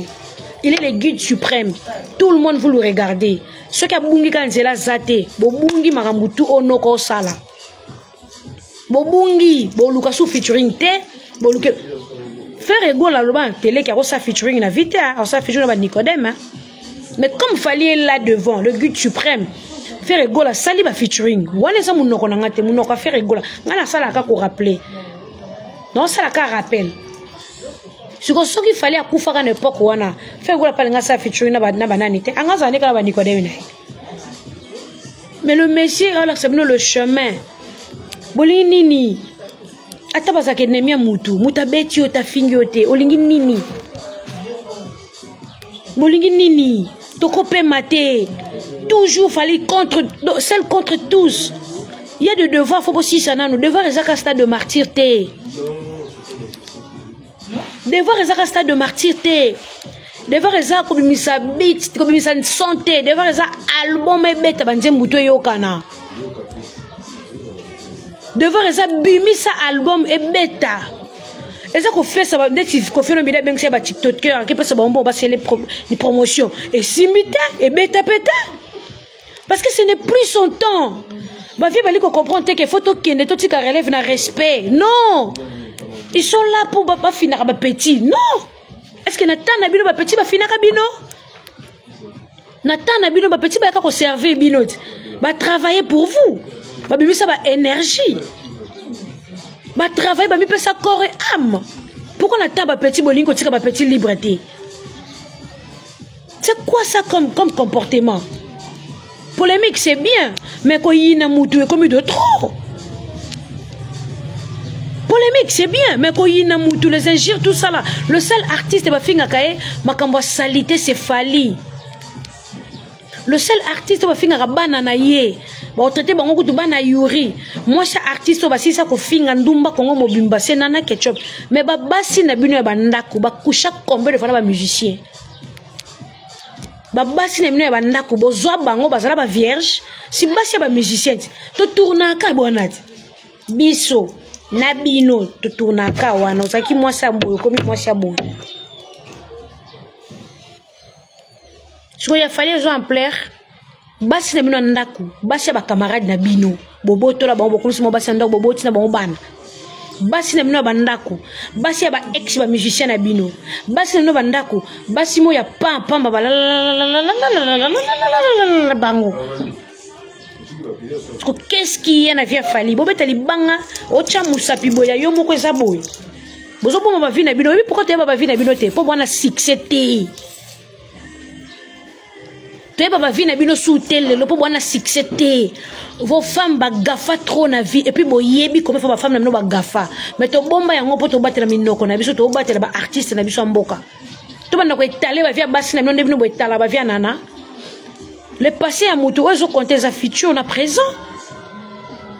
Il est le guide suprême. Tout le monde vous le regardez. Ceux qui a bungi quand c'est la Zate. Bo bungi marambutu onoko sala. Bo bungi. Bo lukasu featuring te. Bo luke. Faire ego la loba télé qui a sa featuring na vite. A sa featuring na Nicodème. Mais comme fallait là devant, le guide suprême. Faire ego la sali ba featuring. Wane sa munoko na ngate munoko faire ego la. Ngana sala ka ko rappeler. Non ça la ka rappel. Ce qu'il fallait à Koufaka n'importe quoi, faire quoi la sa featuring na bananité, angaza ne kala ba Nicodème. Mais le monsieur alors c'est le chemin. Bolini nini. Ata bazake nemia mutu, mutabeti yo ta fingiote, olingi nini. Bolingi nini. Toko maté. Toujours fallait celle contre tous. Il y a des devoirs, faut aussi ça nous devoirs les stade de martyreté. Devoir les stade de martyreté. Devoir les comme ça beat, comme ça santé, devoir les album et bête banze muto yokana. Devoir les bimi ça album et bêta. Et ça qu'on fait ça va dès qu'on fait le bidé bien que c'est ba TikToker qui passe bon bah c'est les promotions et simita et bêta péta. Parce que ce n'est plus son temps. Ma vie va comprendre que photo qui ne tout qui relève na respect. Non. Ils sont là pour pas finir ba petit. Non. Est-ce que Nathan na bino ba petit ba finir bino? Nathan na bino ba petit ba ka servir bino. Ba travailler pour vous. Ba bibi ça ba énergie. Ba travailler ba mi peut ça corps et âme. Pourquoi Nathan ba petit bolingo tika ba petit liberté? C'est quoi ça comme comportement? Polémique c'est bien, mais quand il y a un comme de trop. Polémique c'est bien, mais quand il y a un les injures, tout ça là. Le seul artiste qui finga kae, makambo salité c'est Fali. Le seul artiste qui finga banana ye, ba traité bango kutu bana yuri. Moi chaque artiste ba sisa ko finga ndumba kongo mobimba c'est nana ketchup. Mais ba basi na bino ba ndako ba kusha combien de fois ba musicien. Basi na mino ya bandako bozwa bango bazala ba vierge si basi ba musicien to tournaka bonati biso na bino to tournaka wana osaki mwasa mboyo komi mwasa bon so ya fallait jouer en plaire basi na bino ndako basi ba camarade na bino boboto la bango bokulisi mo basi ndako boboti na bango bana basi na bino bandako basi ya ba ex ba musicien na bino basi na bino bandako basi mo ya pamba bango qu'est-ce qui est na vie Fali bobeta libanga ocha musapi boya yo moko eza boy bozo bo ma vie na bino pourquoi tu ba vie na bino te po bwana succès te tu ba vie na bino sous tel le po bwana succès te. Vos femmes bagafa trop na vie et puis boyebi comment faut ba femme na no bagafa mais to bomba yango poto batela minoko na biso to batela ba artiste na biso mboka to banda ko étaler ba via basi na no ndebino bo étala ba via nana le passé à moto ozo compter za futur na présent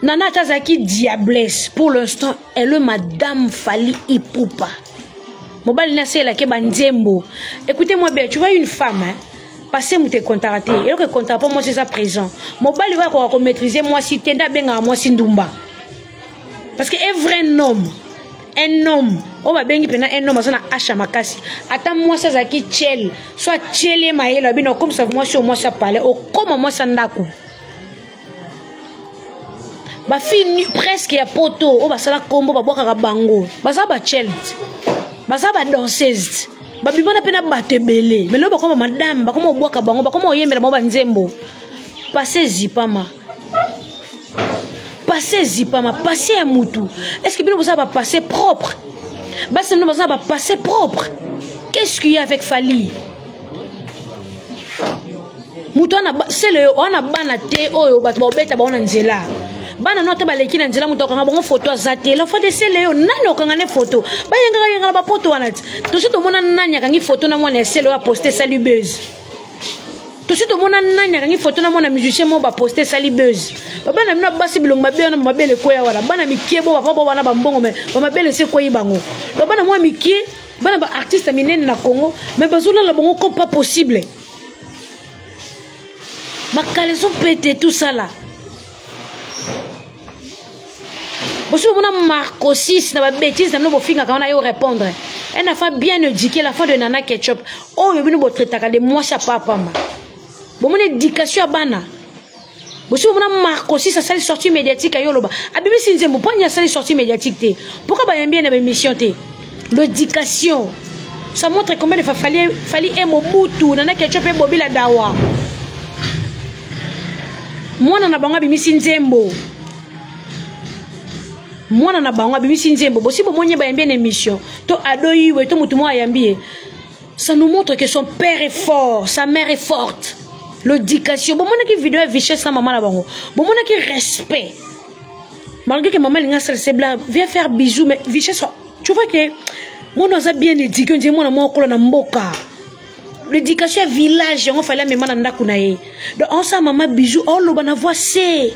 nana tazaki diablesse pour l'instant elle est madame Fali Ipupa mobali na c'est la ke banzembo. Écoutez-moi bien, tu vois une femme hein passer mouté contraté et le contrat pour moi c'est ça présent mon bali va ko maîtriser moi si tenda benga moi si ndumba parce que un vrai homme on va bengi pena un homme azana acha makasi ata moi ça zaki tchel soit tchele maelo bino comme ça moi sur moi ça parler au comme moi ça ndako ba fini presque ya poto o ba sala kombo ba boka bango ba za ba tchel ba za ba danseuse babibona pena batebele mais loba comme madame ba comme boka bango ba comme oyembela mo banzembo passer zipama passer à mutu est-ce que bien vous va passer propre bah c'est nous va passer propre qu'est-ce qu'il y a avec Fali muto na c'est le on a bana te oyo bato ba beta ba on nzela bana no te baleki na nzela muto kanga bongo photo azate la fois de c'est le nani okanga ne photo ba yenga ba poto wana to surtout mona nani akangi photo na mwana c'est le a poster salut buzz to surtout mona nani akangi photo na mwana musicien mo ba poster salut buzz bana mina basi bilongo mabe na mabele koya wala bana mikiebo ba papa wana ba mbongo me ba mabele se koyi bango bana mwa mikie bana ba artiste minene na Congo mais bazula la bongo comme pas possible ma caleçon pété tout ça là bosu mona Marco 6 na ba bêtise na no finga kana yo répondre elle a fait bien éduquer la fois de Nana Ketchup oh yo bino botreta de moi ça papa ma bon mon éducation à bana bosu mona Marco 6 ça sali sortie médiatique ayo loba abibi sinzembo panya sali sortie médiatique te pourquoi ba yambia na émission te l'éducation ça montre combien de fois fallait un Mobutu Nana Ketchup et Bobby la dawa mwana na bango bimisi nzembo mwana na bango bimisi nzembo bosi bo monye ba yambie na émission to adoyiwe to mutu mo ayambie ça nous montre que son père est fort sa mère est forte l'éducation bon mona ki vidéo vicieuse na maman na bango bon mona ki respect malgré que maman linga c'est blanc viens faire bisous mais vicieuse tu vois que mon oza bien éduqué on dit mona mo kola na mboka l'éducation village on fallait même na ndako na ye donc on sa maman bisou on lo bana voix c'est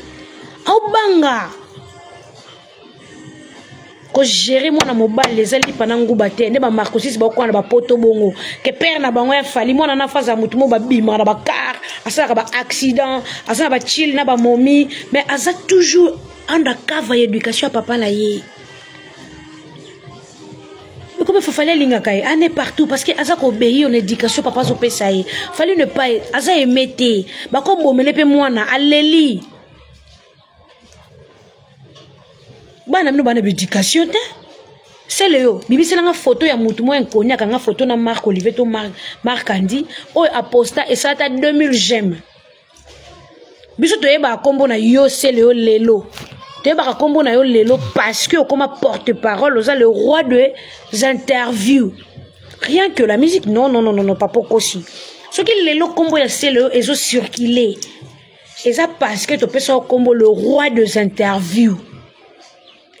au banga ko gérer mona mobile les ali panangu baté ne ba Marco 6 ba ko na ba poto bongo que père na bango ya fali mona na faza mutu mo ba bima na ba car asa ba accident asa ba chill na ba momi mais asa toujours undercover éducation papa la ye. Comme il faut fallait l'ingakai, on est partout parce que Azak obéit en éducation papa so pesaï. Fallait ne pas Azak émettre. Bah comme bon mele pe mwana aleli. Bah na mino bana éducation te. C'est le yo. Bibi c'est la photo ya mutu mo inconnu kanga photo na Marc Olivier to Marc Andy. O aposta et ça ta 2000 j'aime. Biso to yeba kombo na yo c'est le yo lelo. Parce que comme porte-parole, vous êtes le roi des interviews. Rien que la musique, non, pas pour aussi. Ce qui est le combo, c'est le ils ont circulé. Et ça parce que tu peux faire combo le roi des interviews,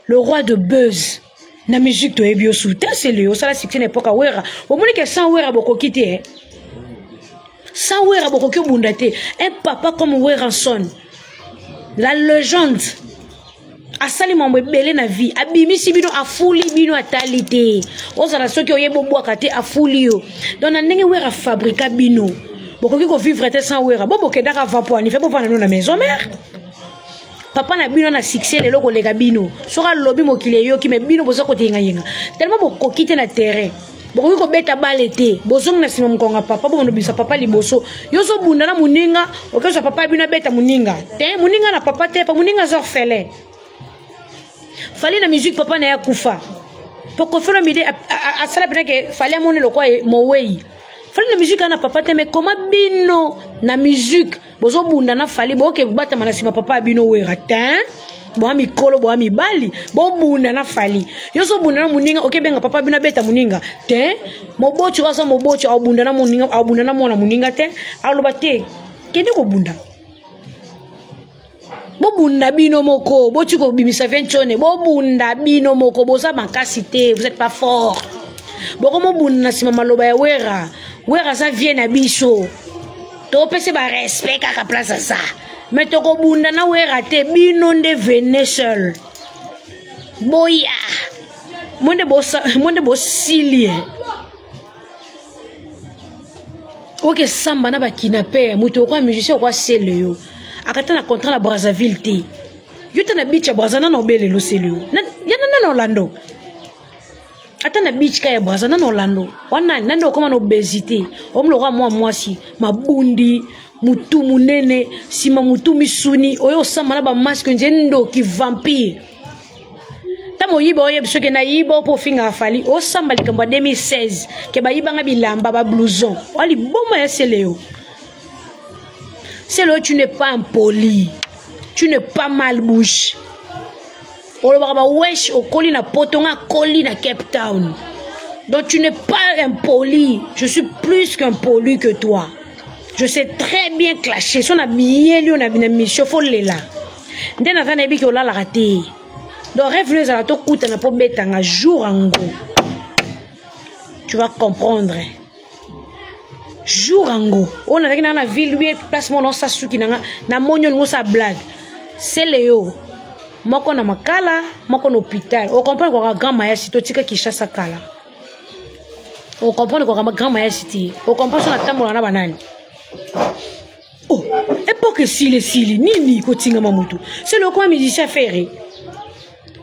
le roi de buzz. La musique, tu es bien sous. C'est le ça la c'est une époque à Wera. Au moins que sans Wera beaucoup quitter. Sans Wera beaucoup que bundate. Un papa comme Weranson, la légende. Asali mambo belé na vie abimisi bino afuli bino atalite ozala soki oyebo bwaka te afuli yo donc na ndenge wera fabrica bino bokoki ko vivre te sans wera boboke daka vapo ani fait bovana na maison mère papa na bino na succès lelo ko lega bino soka lobi mokile yo ki me bino bozo ko tenga yenga tellement bokoki te na terrain bokoki ko beta balete bozong na sima mkonga papa bono bisa papa liboso yo zo bunda na muninga okezo papa bino beta muninga te muninga na papa te pa muninga zo orphelin. Fallait la musique papa na kufa pour qu'on fasse la midi à ça la que fallait mon le quoi mowei fallait la musique na papa te mais comment bino na musique bozo bunda na fallait bo ke bata manasima papa bino wera tin bo mi kolo bo mi bali bo bunda na fallait yo so bunda na muninga OK benga papa bino beta muninga tin mo bocho asa mo bocho au bunda na muninga au bunda na mona muninga te alo bate kende ko bunda bobunda bino moko bochiko bimisa venchone bobunda bino moko boza makasité vous êtes pas fort bokomo bunda sima maloba ya wera ça vient na biso to pese ba respect kaka place ça mais to ko bunda na wera te bino nde venez seul boya monde bo silie OK samba na ba kinape muto kwa musicien kwa sele yo akata na contrat na Brazzaville te yote na beach ya Brazzaville na obele lo selio yana na Orlando ata na beach ka ya Brazzaville na Orlando wana nando koma na obésité omlo kwa mwasi mabundi mutu munene sima mutu misuni oyo sama na ba masque njendo ki vampire tamo yiba oye bisoke na yiba po finga afali o samba likambo 2016 ke ba yiba nga bilamba ba blouson wali bomba ya seleo. C'est là tu n'es pas impoli, tu n'es pas malbouche. On va wesh au colis na potonga colis na Cape Town. Donc tu n'es pas impoli, je suis plus qu'impoli que toi. Je sais très bien clasher. Si on a bien lu, on a bien mis, il faut le là. Dès qu'on a dit qu'on l'a raté. Donc, rêve les à la coûte na pour mettre un jour en go. Tu vas comprendre. Jour en go. On a dans la ville, lui, place mon nom, ça souki na monyon sa blague. C'est Léo. Moi, qu'on a ma kala, moi, qu'on a hôpital. On comprend qu'on a grand maya si tu tika qui chasse kala. On comprend qu'on a grand maya si on comprend son attente pour la banane. Oh, époque sili, ni kotinga mamutu. C'est le coin musicien ferré.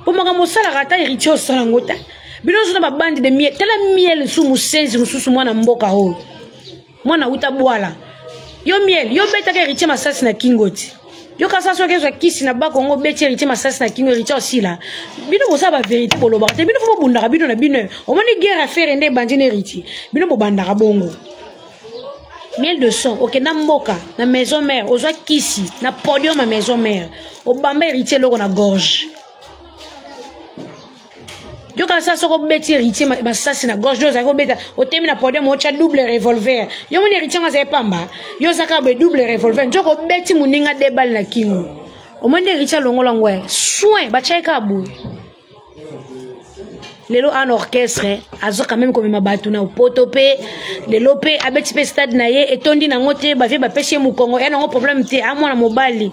Pour moi, quand ça la rata héritier au salangota. Bino sur ma bande de miel, telle miel sous mon sensi, sous moi na mboka ho. Moi na uta boala. Yo miel, yo beta ka héritier masasi na kingoti. Yo kasa so ke so kisi na ba Kongo beti héritier masasi na kingo héritier aussi là. Bino ko sa ba vérité bolo ba. Bino fo bundaka bino na bino. O moni guerre à faire ndé bandine héritier. Bino bo bandaka bongo. Miel de son, ok, na mboka, na maison mère, ozwa kisi, na podium ma maison mère. O bamba héritier loko na gorge. Yo quand ça soko beti héritier ma sasi na gorge yo zako beta o temi na podium o cha double revolver yo mon héritier nga pamba yo zaka be double revolver njoko beti muninga de balle na kingo o mon héritier longola ngwe soin ba chaika bu lelo en orchestre azo quand même comme mabatu na potopé lelo pe abeti pe stade na ye etondi na ngote ba vie ba pesi mu Kongo ya ngo problème te a mwana mobali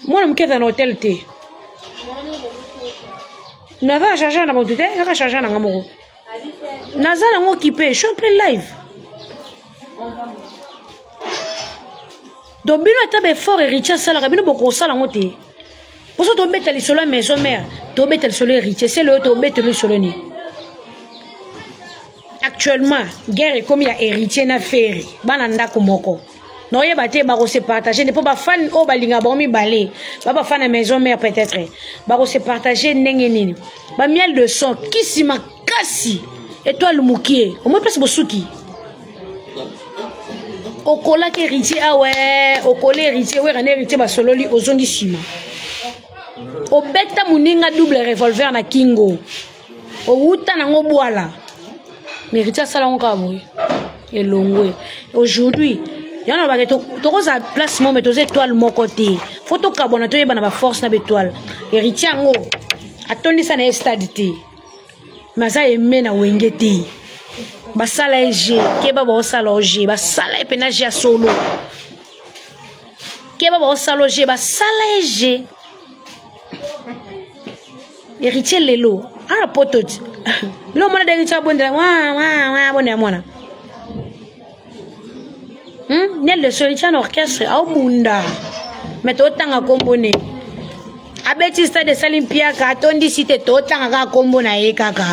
mwana mkeza na hotel te Naza charger na moto te, naka charger na ngamoko. Naza na ngo occupé, je suis en plein live. Donc bino atabe fort héritier sala bino boko sala ngote. Poso to beta li solo maison mère, to beta li solo héritier, c'est le to beta li solo ni. Actuellement, guerre comme il y a héritier na ferry, bana ndako moko. Non, il y a des gens qui se partagent. Ne peut pas faire au balinga bomi balé. Pas faire la maison mère peut-être. Baro se partager n'engeni. Ba miel de son qui si ma kasi. Étoile moukié. Au moins place bosuki. Au cola qui héritier ah ouais. Au cola héritier ouais rane héritier ba solo li ozongi sima. Au beta muninga double revolver na kingo. Au uta na ngo boala. Mais héritier sala ngo kaboué. Et longwe. Aujourd'hui il y en a qui ont un placement, mais ils étoiles mon côté. Faut que carbone, tu aies une force na étoile. Héritier ngo, attendez ça na stade té. Mais ça est mena wengeti. Basala ege, keba ba osala oge, basala epenage ya solo. Keba ba osala oge, basala ege. Héritier lelo, ah potot. Lo mona d'héritier bonde, wa bonne mona. Nel de solitaire en orchestre au bunda mais totanga kombone abeti stade Salimpia ka tondi cité totanga ka kombona e kaka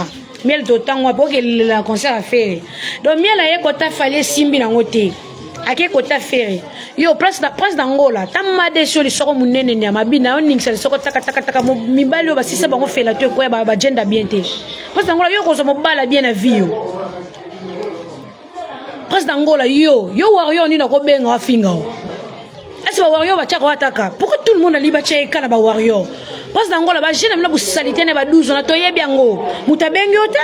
miel totanga pour que le concert a fait donc miel a kota fallait simbi na ngote ake kota faire yo place d'Angola tamade sur le soko munene nya mabina on ningsel soko taka mibali yo basisa bango fela to ko ba gender bien te place d'Angola yo ko so mobala bien na vie yo Prince d'Angola, yo warrior ni na ko benga wa finga. Est-ce que warrior ba chaka wataka? Pourquoi tout le monde a liba cheka na ba warrior? Prince d'Angola ba jeune na bu salité na ba 12 na to yebiango. Mutabengi ota?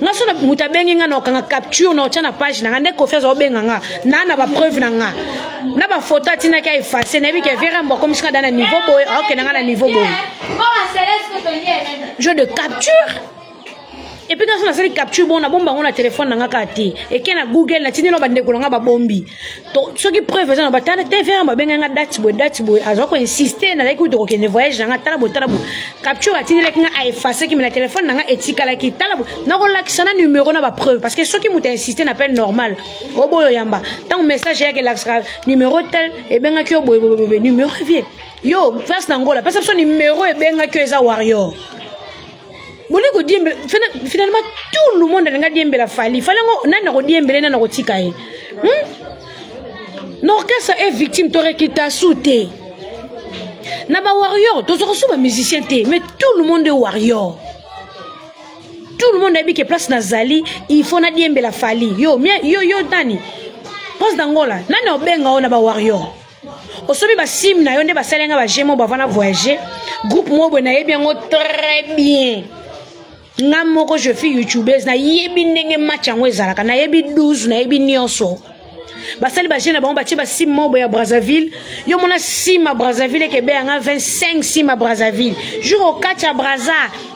Ngaso na mutabengi nga na kanga capture na otana page na ngane confiance obenga nga. Na ba preuve na nga. Na ba photo tina ka effacer na bi ke vera mbo comme ça dans un niveau boy, OK na nga na niveau boy. Jeu de capture. Et puis quand on a fait capture bon na bomba on a téléphone na ngakati et que na Google na tinelo bande ko nga ba bombi to ce qui preuve ça na batana te faire ba benga date boy azoko insister na like to ko ne voyage na tala bo capture a tinelo nga a effacer ki na téléphone na nga etikala ki tala na ko lakisana numéro na ba preuve parce que ceux qui m'ont insisté n'appelle normal o boyo yamba tant message ya que l'axra numéro tel et benga ki o boy numéro vie yo face d'Angola parce que son numéro et benga ki eza warrior. Finalement, tout le monde a dit la fali. Il fallait qu'on ait dit na tika. L'orchestre est victime de qui t'a sauté. Naba warrior, tous les musiciens mais tout le monde est warrior. Tout le monde a dit que place Nazali, il faut na dire la fali. Yo Dani. Place d'Angola, nana obenga on naba warrior. Osobi ba sim na yonde ba salenga ba jemo ba vana voyager. Groupe mo na bien très bien. Ngamoko je fais youtubeuse na yebi ndenge match yango ezalaka na yebi 12 na yebi nyonso basali ba jeune ba batie ba simo boya Brazzaville yo mona sima Brazzaville ke be nga 25 sima Brazzaville jour au 4 à Brazza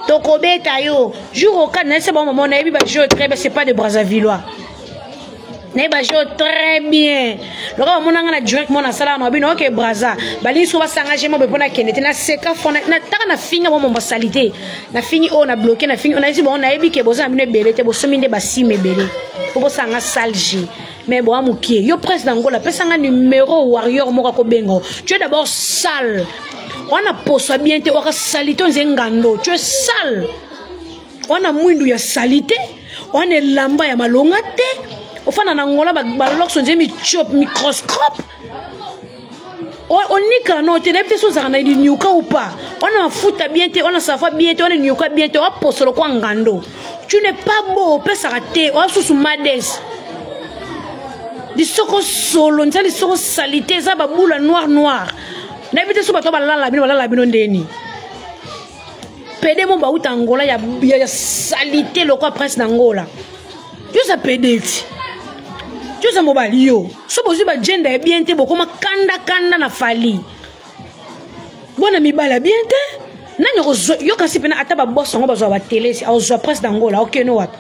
tokobeta yo jour au 4 na c'est bon maman na yebi ba jeu très bien c'est pas de Brazzavillois na ba jeu très bien le gars mona nga na direct mona sala na bino ke Brazza bali so ba sanga mo be pona kenete na seka fona na taka na finga mo mo salité na fini o na bloqué na fini on a dit bon na yebi ke boza mine belete bo sominde ba sime belé pour sanga salji mais bon amukie yo presse d'Angola pesa nga numéro warrior moko ko bengo tu es d'abord sale on a poso bien te ora salito nzengando tu es sale on a mwindu ya salité on est lamba ya malonga te ofana na Angola ba lokso nzemi chop microscope on n'y qu'à noter les petites choses à dire nyuka ou pas on a fouta bien te on a safa bien te on est nyuka bien te on a poso le kwa ngando tu n'es pas beau pesa raté on a sous mades di soko solo nzali soko salité za ba boula noir na bité so ba to ba lala bino ndeni pede mo ba uta Angola ya salité le quoi prince d'Angola yo sa pedeti yo sa mobali yo so bozu ba gender bien te bokoma kanda na fali bona mibala bien te nani yo kasi pena ata ba boss ngo ba zo ba télé si zo prince d'Angola OK no wat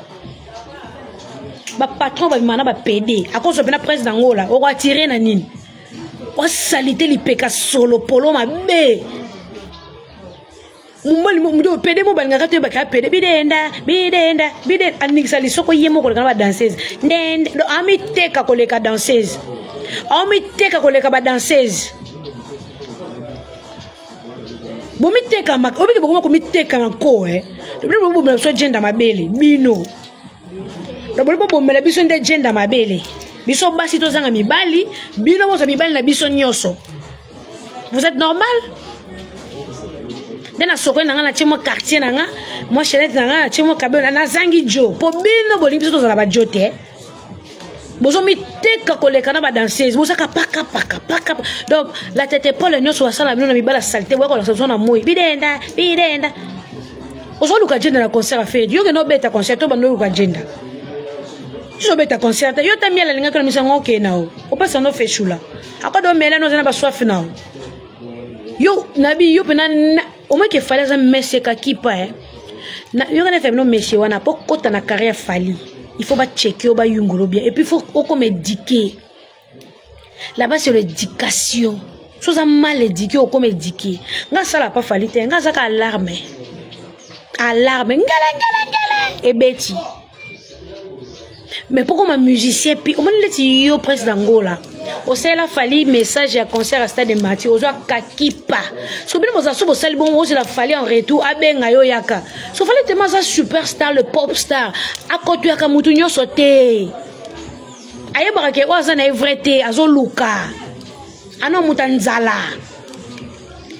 ba patron ba mana ba PD à cause de la presse d'Angola on va tirer na nini on salité li peka solo polo ma be mumbali mudo PD mo balanga ka to ba ka PD bidenda anixali li soko yemo ko ba danseuse ndende do ami teka ko leka danseuse ami teka ko leka ba danseuse bo mi teka mak obi ko ko mi teka ko do bo so gender mabele bino d'abord bo mela biso nde gender mabele biso basi to zanga mibali bino mo so mibali na biso nyoso vous êtes normal dena soko na nga chemo quartier na nga mo chelete na nga chemo kabela na zangi jo po bino bo biso to zala ba jote bozo mi teka koleka na ba danseuse bozo ka paka donc la tête épaule nyoso wasala bino na mibala saleté wa ko la solution na moi bidenda ozo luka gender na concert a fait yo que no beta concert to bando luka gender je beta concert yo ta miela linga kana misango ke nao o pasa no fechula akado mela no zana ba soif nao yo nabi yo pena o moins que fallait un monsieur kakipa na yo kana faire no monsieur wana po kota na carrière fali il faut ba checker o ba yungolo bien et puis il faut comme éduquer là-bas c'est l'éducation chose à mal éduquer o comme éduquer nga sala pas fali te nga zaka alarme ngala et beti mais pourquoi ma musicien puis on m'a dit yo presse d'Angola au c'est la fali message à concert à Stade de Mathieu aux kakipa so bien vous asso sali bon aussi la fali en retour abenga yo yaka so fallait tellement ça superstar le pop star à côté ya kamutu nyo sauté aye barake waza na vrai azo luka ano mutanzala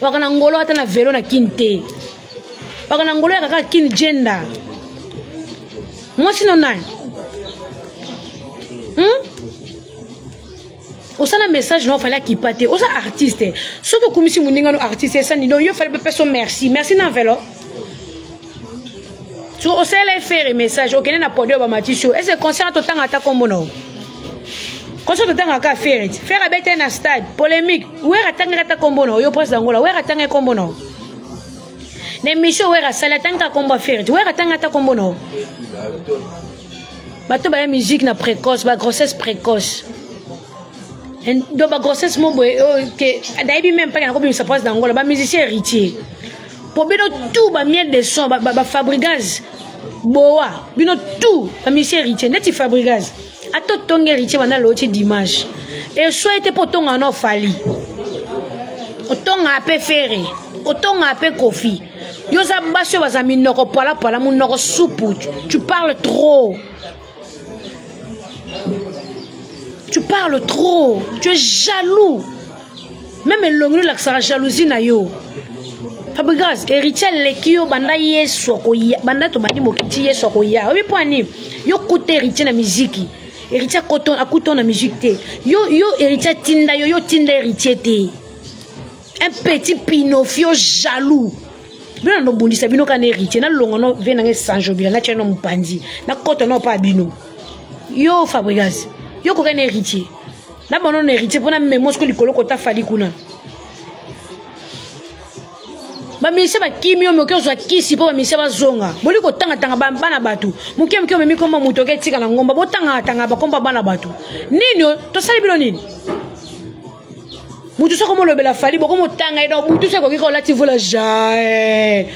wakana ngolo hata na velo na kinte wakana ngolo ya kaka kin gender moi sinon nani osana message non fallait qu'il pate osa artiste surtout comme si moninga no artiste ça ni yo fallait personne merci na vélo so osala faire message okene na podio ba matisho est-ce concert to tanga ta kombono concert to tanga ka faire abete na stade polémique ouais atanga ta kombono yo presse d'Angola ouais atanga kombono ne mission ouais sala tanga kombo faire ouais atanga ta kombono bato ba musique na précoce ba grossesse précoce donc ba grossesse mo boy que d'aibi même pas na ko bimisa presse d'Angola ba musicien héritier pour bino tout ba miel de son ba fabricage boa bino tout ba musicien héritier net fabricage ato tonga héritier bana loti d'image et soit était pour tonga no fali otonga ape ferré otonga ape kofi yo za baso bazami noko pala mu noko soupu tu parles trop. Tu parles trop, tu es jaloux. Même l'onglu la sera jalousie na yo. Fabrigas, héritier lekio banda yeso koya, banda to bandi mokiti yeso koya. Obi poani, yo koute héritier na musique. Héritier koton akuton na musique te. Yo héritier tinda yo tinda héritier te. Un petit pinofio jaloux. Bino no bundisa bino kana héritier na longo no vena nge sanjobila na cheno mpandi. Na koto no pa bino. Yo Fabrigas. Yo ko ken héritier na bono héritier pona mémo ce que likolo kota fali kuna ba mise ba kimio moke zo kisi po ba mise ba zonga boli ko tanga tanga bana batu moke moke memi ko muto ke tika na ngomba bo tanga tanga ba komba bana batu nini to sali bilo nini mutu so ko mo lobela fali bo ko mo tanga ida mutu so ko ki ko lati vola jae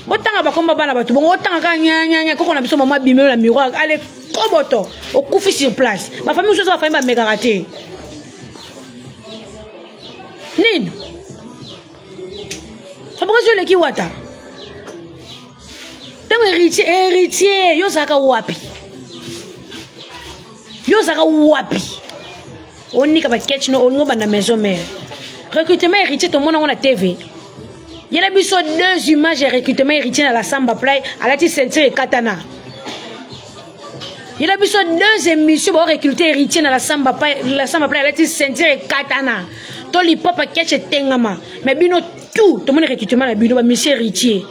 bo tanga ba komba bana batu bo tanga ka nya ko na biso mama bimelo la miroir ale koboto o kufi sur place ma famille so famille ba mega raté nini pourquoi je le qui wata tant héritier yo zaka wapi on ka ba ketch no on ba na maison mère recrutement héritier tout le monde on a TV il y a biso 2 images recrutement héritier dans la samba play à la ceinture et katana il y a biso 2 émissions pour recruter héritier dans la samba play à la ceinture et katana to li papa ketch tengama mais bino tout le monde recrutement la bino ba monsieur héritier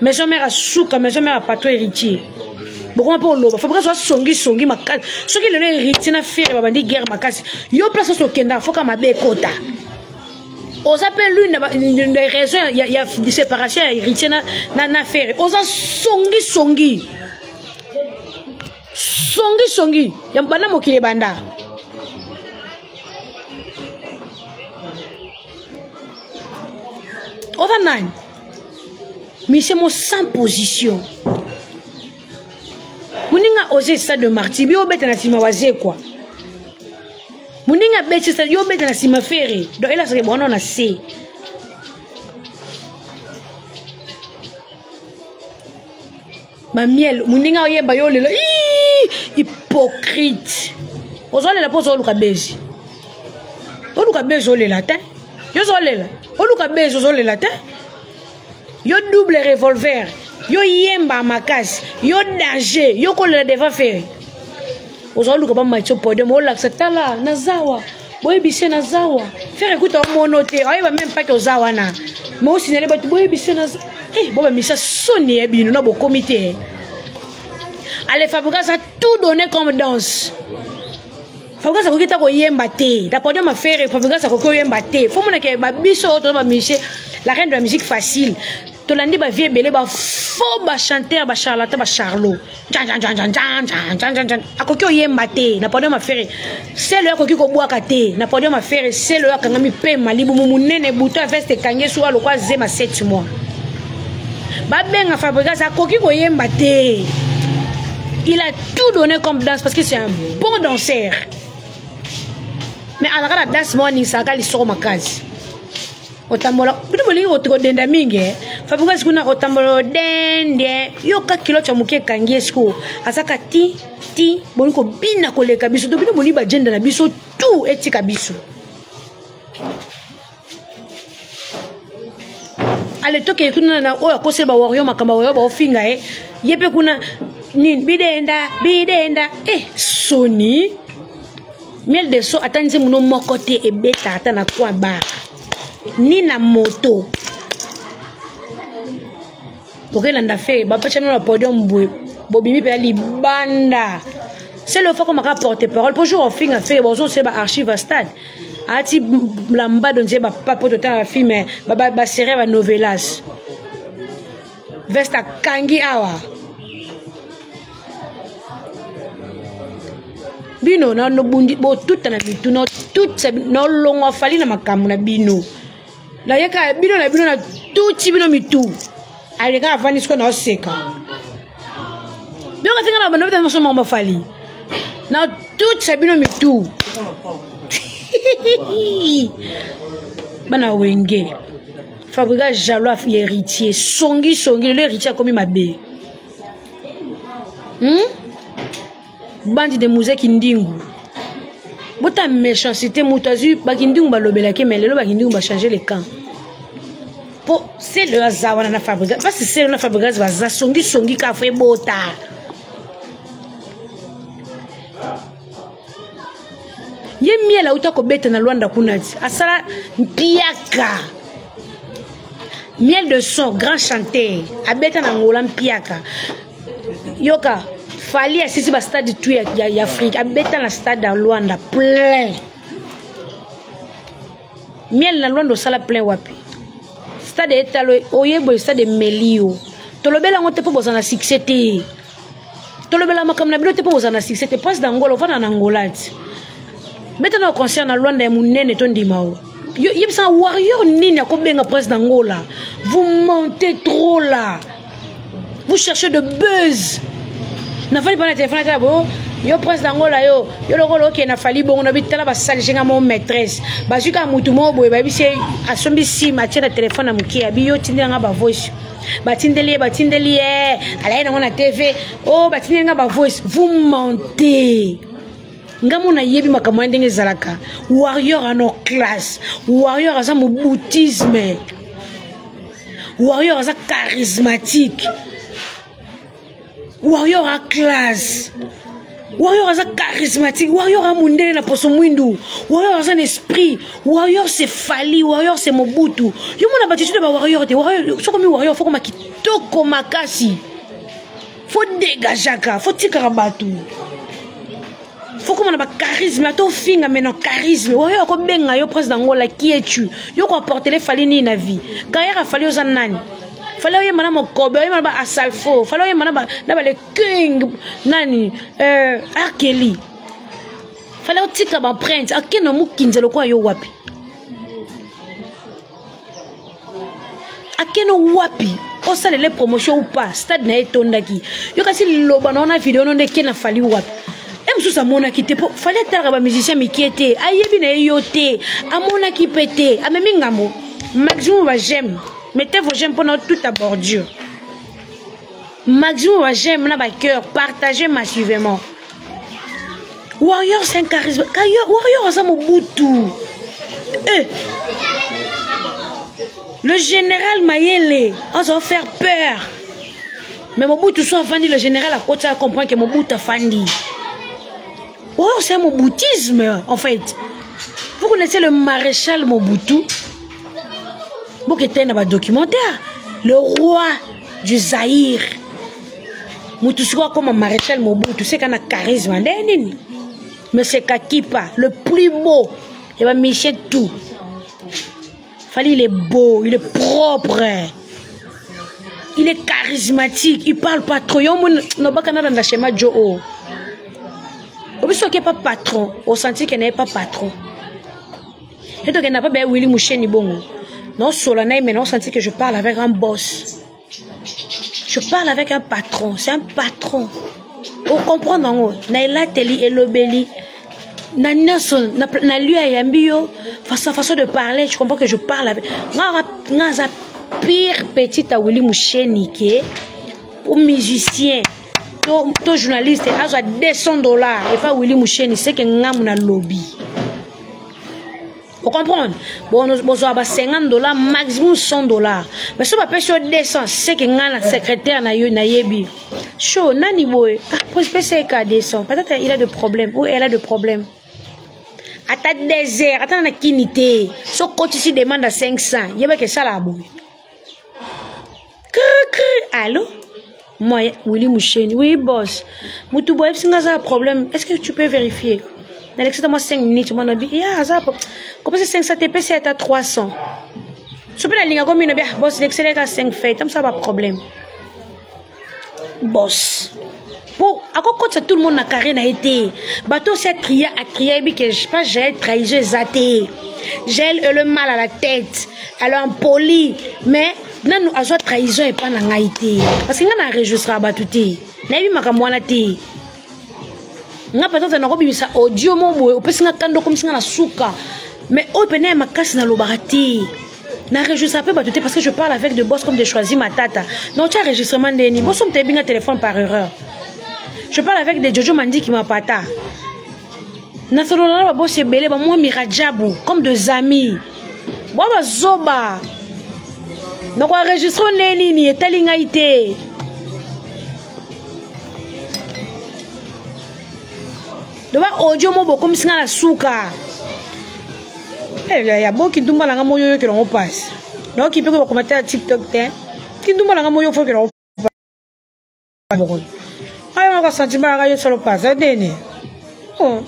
maison mère a souka maison mère a patron héritier beaucoup pour loba faut pas songi makasi ce qui le héritier na faire ba bandi guerre makasi yo place so kenda faut ka mabe kota on s'appelle l'une des raisons il y a de séparation héritier na faire on songi ya bana mokile banda over 9 mais c'est mon sans position muninga osé ça de martyr bio bête na sima waze quoi muninga bête ça yo bête na sima ferré donc elle a ce bon on a c'est ma miel muninga yeba yo lelo hypocrite ozole la pose oluka bezi olela ta yo zolela oluka bezi ozolela ta yo double revolver yo yemba makasi yo danger yo kolela devant faire ozoluka ba macho podium o laksa tala nazawa boy bise nazawa faire écoute au monoté ayeba même pas que ozawa na mais aussi nele batu boy bise nazawa boba misa soni ebino na bo comité allez Fabregas a tout donné comme danse Fabregas a kokita ko yemba te da podium a faire Fabregas a ko yemba te faut mona ke ba biso to ba miché la reine de la musique facile tolandi ba vie belé ba faux ba chanteur ba charlatan ba charlot akoki oyemba te na podium a faire c'est le akoki ko bwaka te na podium a faire c'est le akangami pe malibu munene buto veste kange soa lokwa zema 7 mois ba benga Fabregas akoki ko yemba te il a tout donné comme danse parce que c'est un bon danseur mais à la danse morning ça ka li soro makazi otambola bitu bolingi otiko denda mingi Fabregas kuna otambola dende yo ka kilo cha muke kangi esko asaka ti boliko bina koleka biso to bitu boli ba jenda na biso tout etika biso ale toke kuna na oya kose ba wario makamba wario ba ofinga yepe kuna ni bidenda soni miel de so atanze muno mokote ebeta ata na kwa ba ni na moto pokela ndafe ba pecha na podium bobimi pe libanda c'est le fois qu'on m'a porté parole pour jour au fin a fait bonjour c'est ba archive à stade ati lamba donze ba papo total la film ba série ba novelas vesta kangi awa bino na no bundi bo tout na bitu no tout no longo fali na makamu na bino la yeka bino na tout bino mitu aleka avani sko na oseka bino ka tinga na bano bita so mama fali na tout bino mitu bana wenge Fabregas jaloux héritier songi le héritier comme ma bé bandi de musée kindingu bota méchanceté mutazu bakindingu balobela ke melelo bakindingu ba changer les camps po c'est le hasard na Fabregas parce que c'est le Fabregas va za songi ka fe bota ye miela uta ko beta na Luanda kunati asala mpiaka miel de son grand chanteur abeta na ngola mpiaka yoka fali asisi ba stade tout ya Afrique abeta na stade dans Luanda plein miel na londo sala plein wapi stade etalo oyebo stade melio tolobela ngote po bozana succès te tolobela makamna bilo te po bozana succès te passe d'Angola vana na Angola maintenant concerne Luanda ya munene to ndimao yebisa warrior nini akobenga presse d'Angola vous mentez trop là vous cherchez de buzz na fali pana téléphone ta bo yo presse d'Angola yo lokolo ke na fali bongo na bitala ba sali jenga mon maîtresse bazuka mutu mo boye ba bise asombi si matia na téléphone na muki abi yo tindanga ba voice batindeli alaye na ngona TV oh batindanga ba voice vous mentez ngamu na yebi makamwa ndenge zalaka warrior a no classe warrior a sa boutisme warrior a sa charismatique warrior a classe warrior a sa charismatique warrior a mundele na poso mwindu warrior a sa esprit warrior c'est Fali warrior c'est Mobutu yo mona batitude ba warrior te warrior so comme warrior faut comme kitoko makasi faut dégagaka faut tikara batu faut qu'on a un charisme, à ton fin, mais non charisme. Ouais, on a bien yo presse d'Angola qui es-tu? Yo ko apporter les falini na vie. Gaïa a fallu aux anani. Fallait y madame Kobe, y madame Asalfo, fallait y madame le king nani Arkeli. Fallait au tika ba prince, akeno mu kinze lo kwa yo wapi. Akeno wapi. O sale les promotions ou pas, stade na etondaki. Yo kasi loba na vidéo non de kena fali wapi. Sous sa mona qui te fallait être un musicien mais qui était ayebi na yote amona qui pété amemi ngamo maximum va j'aime mettez vos j'aime pendant toute la bordure maximum va j'aime na ba cœur partagez massivement warrior c'est un charisme warrior ça Mobutu le général Mayele on va faire peur mais Mobutu soit vendu le général à côté à comprendre que Mobutu a fandi. Oh, c'est un moboutisme, en fait. Vous connaissez le maréchal Mobutu? Vous qui êtes dans un documentaire. Le roi du Zaïre. Mobutu, c'est comme un maréchal Mobutu. C'est qu'on a charisme. Mais c'est Kakipa, le plus beau. Il va micher tout. Fali, il est beau, il est propre. Il est charismatique. Il parle pas trop. Il n'y a pas de schéma Joe. Obiso qui n'est pas patron, au senti qu'il n'est pas patron. Et donc, il n'a pas bien Willy Moucheni Bongo. Non, solennel, mais non, senti que je parle avec un boss. Je parle avec un patron, c'est un patron. Vous comprenez, non? Naila Teli et Lobeli. Na lui a yambio, façon de parler, je comprends que je parle avec. N'a pire petite à Willy Moucheni qui est pour musicien. Tout journaliste a $200 et pas Willy Moucheni c'est que ngam na lobby. Vous comprenez? Bon, nous avons $50 maximum $100. Mais si on paye sur 200 c'est que ngam secrétaire na yebi. Show nani boy. Pour c'est qu'à 200. Peut-être il a de problèmes ou elle a de problèmes. Attends désert, attends na kinité. So coach ici demande à 500. Il y a que ça là boy. Allô? Moi, Willy Moucheni, oui, boss. Moutou boy, si on a un problème, est-ce que tu peux vérifier? Alexa, moi 5 minutes, mon ami. Yeah, ça. Comment c'est 500 TP, c'est à 300. Je peux la ligne comme une bien, boss, l'excellent à 5 faits, comme ça, pas de problème. Boss. Bon, à quoi quand tout le monde a carré n'a été? Bateau, c'est trié, que je sais pas, j'ai trahi, j'ai zaté. J'ai le mal à la tête. Alors, poli, mais. Nan a trahison et pas n'aïté parce que n'a enregistré batouté n'a vu ma kamwana té n'a peut-être n'a pas ça audio mon boy au pessinga kando comme si na souka mais au peine ma casse na lobarati n'a enregistré pas batouté parce que je parle avec de boss comme de choisi ma tata non tu as enregistrement d'eni boss on t'ébinga téléphone par erreur je parle avec des Jojo Mandi qui m'a pata na solo na boss c'est belé ba moi mirajabu comme deux amis baba zoba. Donc enregistrons les lignes et telle ligne donc audio mo comme si na souka il y a beaucoup qui tombe là ngamo yo que l'on passe donc il peut commenter à TikTok qui tombe là ngamo yo faut que l'on passe ay on va sentir ba yo solo passe deni oh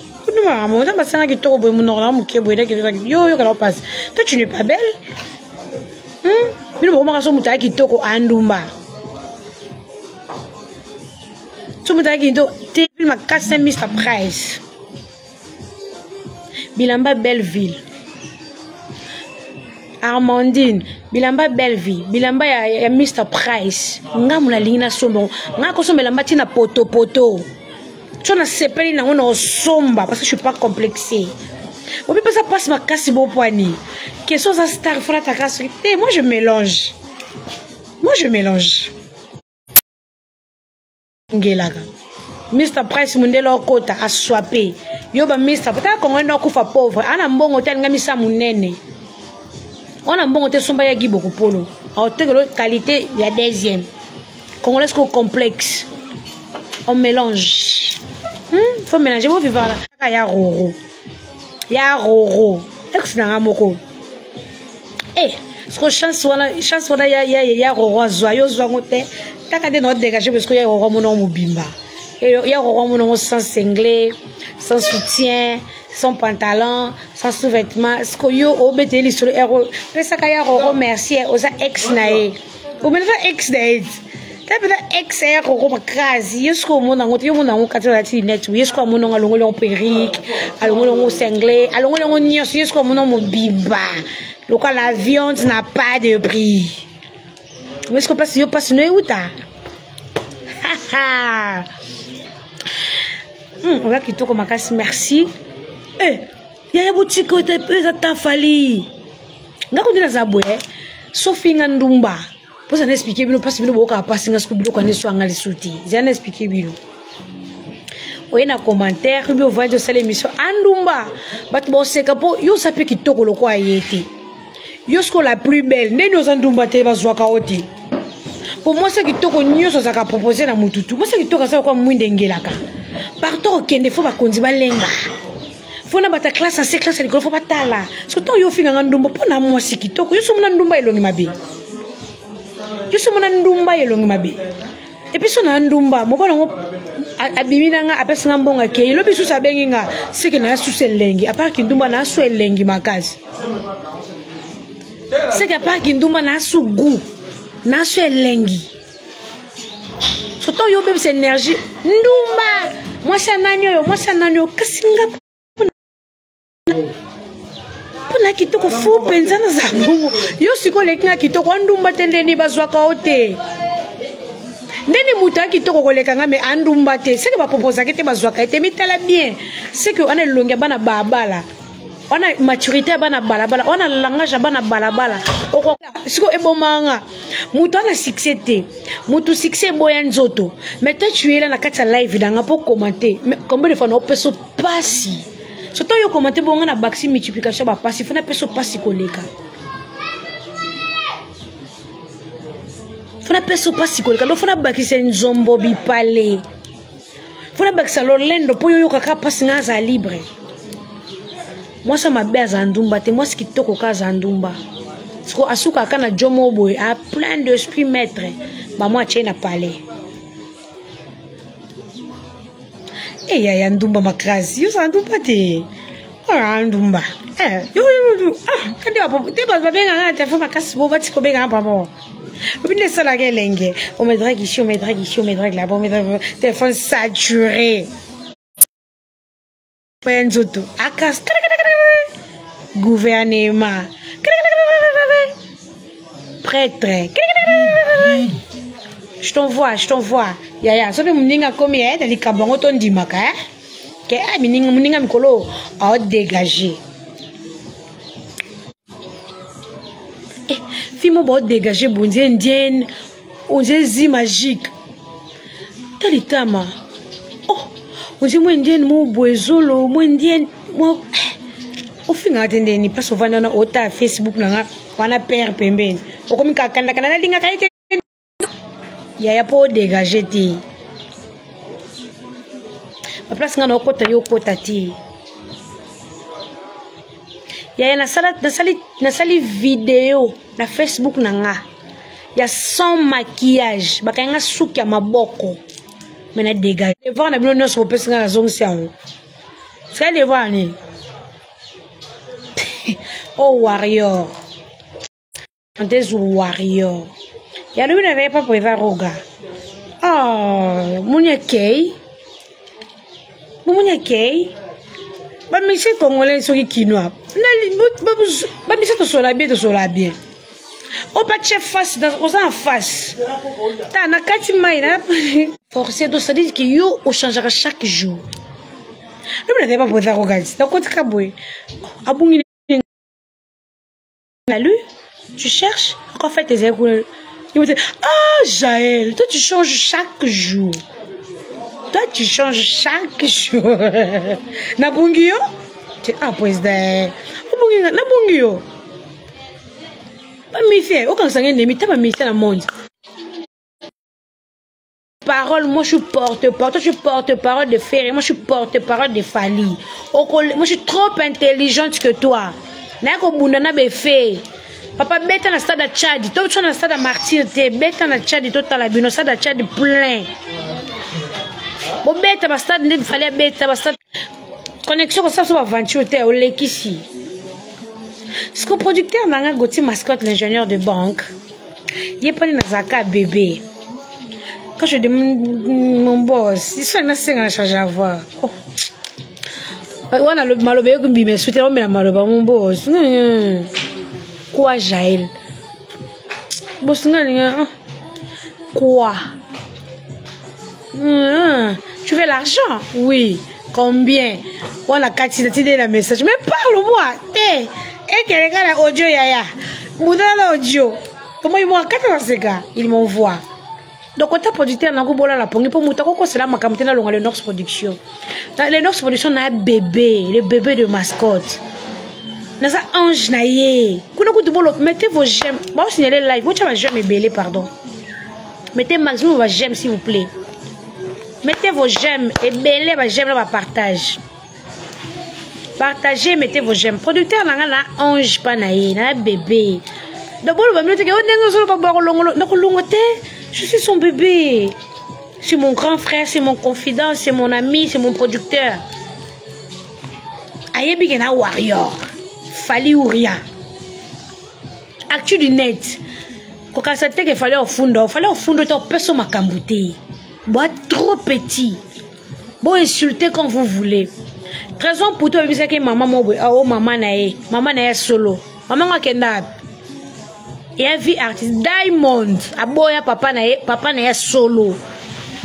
Maman, ça m'a semblé que tu es bon, mon qui est bon, yo, qu'elle passe. Toi, tu n'es pas belle. Mais le moment où on m'a dit que tu es andumba. Tu m'as dit que tu es ma 400 000 price. Bilamba Belleville. Armandine, Bilamba Belleville, Bilamba ya Mr. Price. Nga mula lingina sombo. Nga ko sombe lamba tina poto. Tu na sepeli na ngona somba parce que je suis pas complexée. On peut pas ça passe ma casse bon poignet. Question ça star fera ta casse. Moi je mélange. Ngelaga. Mr. Price mundelo kota a swapé. Yo ba Mr. Pata ko ngona kufa pauvre. Ana mbongo tel ngamisa munene. On a bon côté somba ya gibo polo. En qualité il y a deuxième. Congolais ko complexe. On mélange. Faut mélanger vous vivre là. Ya roro. Ex na ngamoko. Ce que chance wala ya roro joyeux ngote. Taka de no dégager parce que ya roro mono mobimba. Ya roro mono sans singlet, sans soutien. Sans pantalon, sans sous-vêtements, ce que yo obételi sur le héros. Mais ça kaya roro merci aux ex nae. Ou même ex nae. T'as peut-être ex roro makrazi. Yesko mon angote yo mon ango katela ti net. Yesko mon ango alongo lon perrique, alongo lon singlet, alongo lon nyos. Yesko mon ango biba. Local la viande n'a pas de prix. Mais ce que passe yo passe no uta. On va quitter comme makasi merci. Yaya boutique ote pesa tafali. Ngako ndina zabwe. Sofi ngandumba. Posa na expliquer bino parce bino boka passer ngasko bino kwa neso angali suti. Zana expliquer bino. Oye na commentaire bi ovaje sala émission andumba. Bat bo seka po yo sape kitoko lokwa ayete. Yo sko la plus belle. Neni ozandumba te bazwaka oti. Pour moi c'est kitoko nyoso zaka proposer na mututu. Moi c'est kitoko ça kwa mwinde ngelaka. Partout kende fo ba konzi balenga. Fona bata classe en classe l'école faut pas tala surtout yo finga ngandumba pona moi sikitoko yo somona ndumba elongi mabe et puis sona ndumba mo bana ngo abimina nga apesa mbonga ke lo bisu sabengi nga sike na susu elengi apart kindumba na su elengi makazi sike apart kindumba na su gu na su elengi surtout yo bebe énergie ndumba moi ça nanyo kasinga pona kitoko fu penzana za mungu yo siko lekina kitoko andumba tendeni bazwaka ote ndeni muta kitoko koleka ngame andumba te c'est que ba proposer que te bazwaka te mitala bien c'est que on a longue bana babala on a maturité bana balabala on a langage bana balabala siko ebomanga mutu ana succès te mutu succès boya nzoto mais toi tu es là na kata live danga pour commenter mais combien de fois on peut se passer. Surtout yo commenter bon na baxi multiplication ba passer fona peso passer koleka. Fona peso passer koleka do fona baxi nzombo bi pale. Fona baxi lolendo po yo kaka passer ngaza libre. Moi ça m'a bien zandumba te moi ce qui toko ka zandumba. Siko asuka kana jomo boy a plein d'esprit maître. Ba moi tchena pale. Ya ndumba makrasi yo sandumba te ndumba yo kandi apo te ba benga nga te foma kasi bo bati ko benga papa obine sala kelenge on me drague ici on me drague là-bas on me drague téléphone saturé penzoto akas gouvernement prêtre je t'envoie ya so be muninga komi dans les kabongo to ndimaka ke muninga mikolo a dégager fimo bo dégager bonze indienne onzi magique talitama onzi mo indienne mo boezolo mo indienne mo ofinga tendeni paso vana na ota Facebook na wana père pembeni okomi kakanda kana linga kaite ya po dégager ti la place ngana okota yo kota ti ya na sali vidéo na Facebook nanga ya sans maquillage bakanga suki ya maboko mena dégager voir na bino nyonso pesa ngana zongsi yango C'est les voir, oh, warrior. On est warrior. Il y a lui n'avait pas pour voir Roga. Oh, mon kei. Mon kei. Bah, mais c'est congolais, ceux qui noient. Bah, mais c'est tout sur la bien. On pas chef face, on en face. T'as na kati maïna. Forcé de se dire que yo, on changera chaque jour. Nous n'avons pas pour voir Roga. T'as quoi de caboué? Abongi. Tu cherches, encore fait tes écoutes. Il me dit, ah, Jaël, toi tu changes chaque jour. Toi tu changes chaque jour. Nabungio? Ah, pues Nabungio. Pas méfier, aucun sanguin n'est mis, t'as pas mis ça dans le monde. Parole, moi je suis porte-parole, je suis porte-parole de Ferré, moi je suis porte-parole de Fali. Moi je suis trop intelligente que toi. Nako bundana be fait. Papa bête dans le stade de Tchad, toi tu es dans le stade de Martyr, bête dans le Tchad, toi tu as la bino stade de Tchad plein. Bon bête dans le stade, il fallait bête dans le stade. Connexion comme ça sur aventure, au Lekisi. Ce que le producteur Nanga Goti Mascotte, l'ingénieur de banque, il est pas dans Zaka bébé. Quand je demande mon boss, il soit dans la charge à voir. On a le malobé comme bimé, soutenons mais la malobé mon boss. Quoi, Jaël? Boss, quoi? Tu veux l'argent? Oui. Combien? On a 4 de la message. Mais parle-moi. Et quelqu'un a audio yaya. Moudala audio. Comment il m'a 4 gars? Il m'envoie. Donc, quand tu as producteur, la pour mouta, c'est là, ma caméra, le Nox Production. Le Nox Production, on a un bébé, le bébé de mascotte. Nasa ange naïe. Mettez vos j'aime. Bon, signaler live. Vous avez j'aime et belé, pardon. Mettez maximum vos j'aime, s'il vous plaît. Mettez vos j'aime et belé, vos j'aime, là, partage. Partagez, mettez vos j'aime. Producteur, là, ange, pas naïe, là, bébé. Donc, bon, je suis son bébé. C'est mon grand frère, c'est mon confident, c'est mon ami, c'est mon producteur. Ayebi Gena Warrior. Fali ou rien. Actu du net. Quand ça te qu'il fallait au fond, t'as personne à cambouter. Bois trop petit. Bon, insulter quand vous voulez. Raison pour toi, c'est que maman, oh, maman nae solo. Maman, kenda. Et un vie artiste Diamond. Aboya papa nae solo.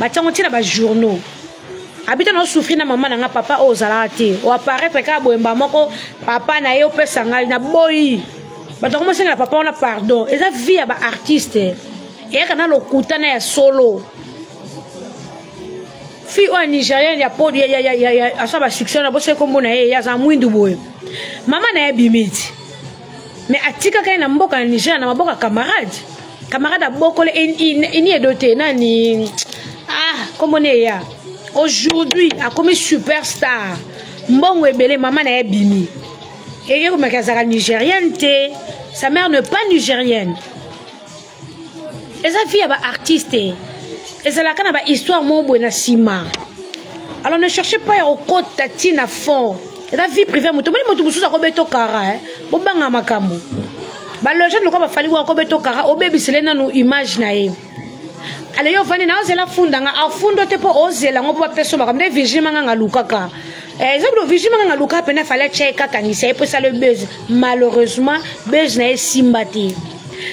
Bâti on tire ba journaux. Habite no souffrir na maman na papa ozalate. O apparaître ka boemba moko papa nae o pesanga na boyi. Ba to commencer na papa on a pardon. Et ça vie ba artiste. Et kana lokuta na solo. Fille au Nigérien ya po ya asa ba succès na bosse comme na ya za mwindu boye. Maman na bimiti. Mais atika kay na mboka na Nigeria na maboka camarade a beaucoup ini est doté nani comme on est ya aujourd'hui a comme superstar mbongo ebele maman na bimi et yo comme kazaka nigérienne té sa mère n'est pas nigérienne et sa fille ba artiste et c'est la kana ba histoire mo na sima. Alors ne cherchez pas au côté tatine à fond. Et la vie privée, moto musuza ko beto kara bo banga makambo. Ba le jeune ko ba fali ko beto kara o baby selena no image na ye. Ale yo vani na ozela funda nga afundo te po ozela ngo ba peso makambo de vigile manga lukaka. Exemple vigile manga luka pena fallait checker kanisa et pour ça le buzz. Malheureusement buzz na simbati.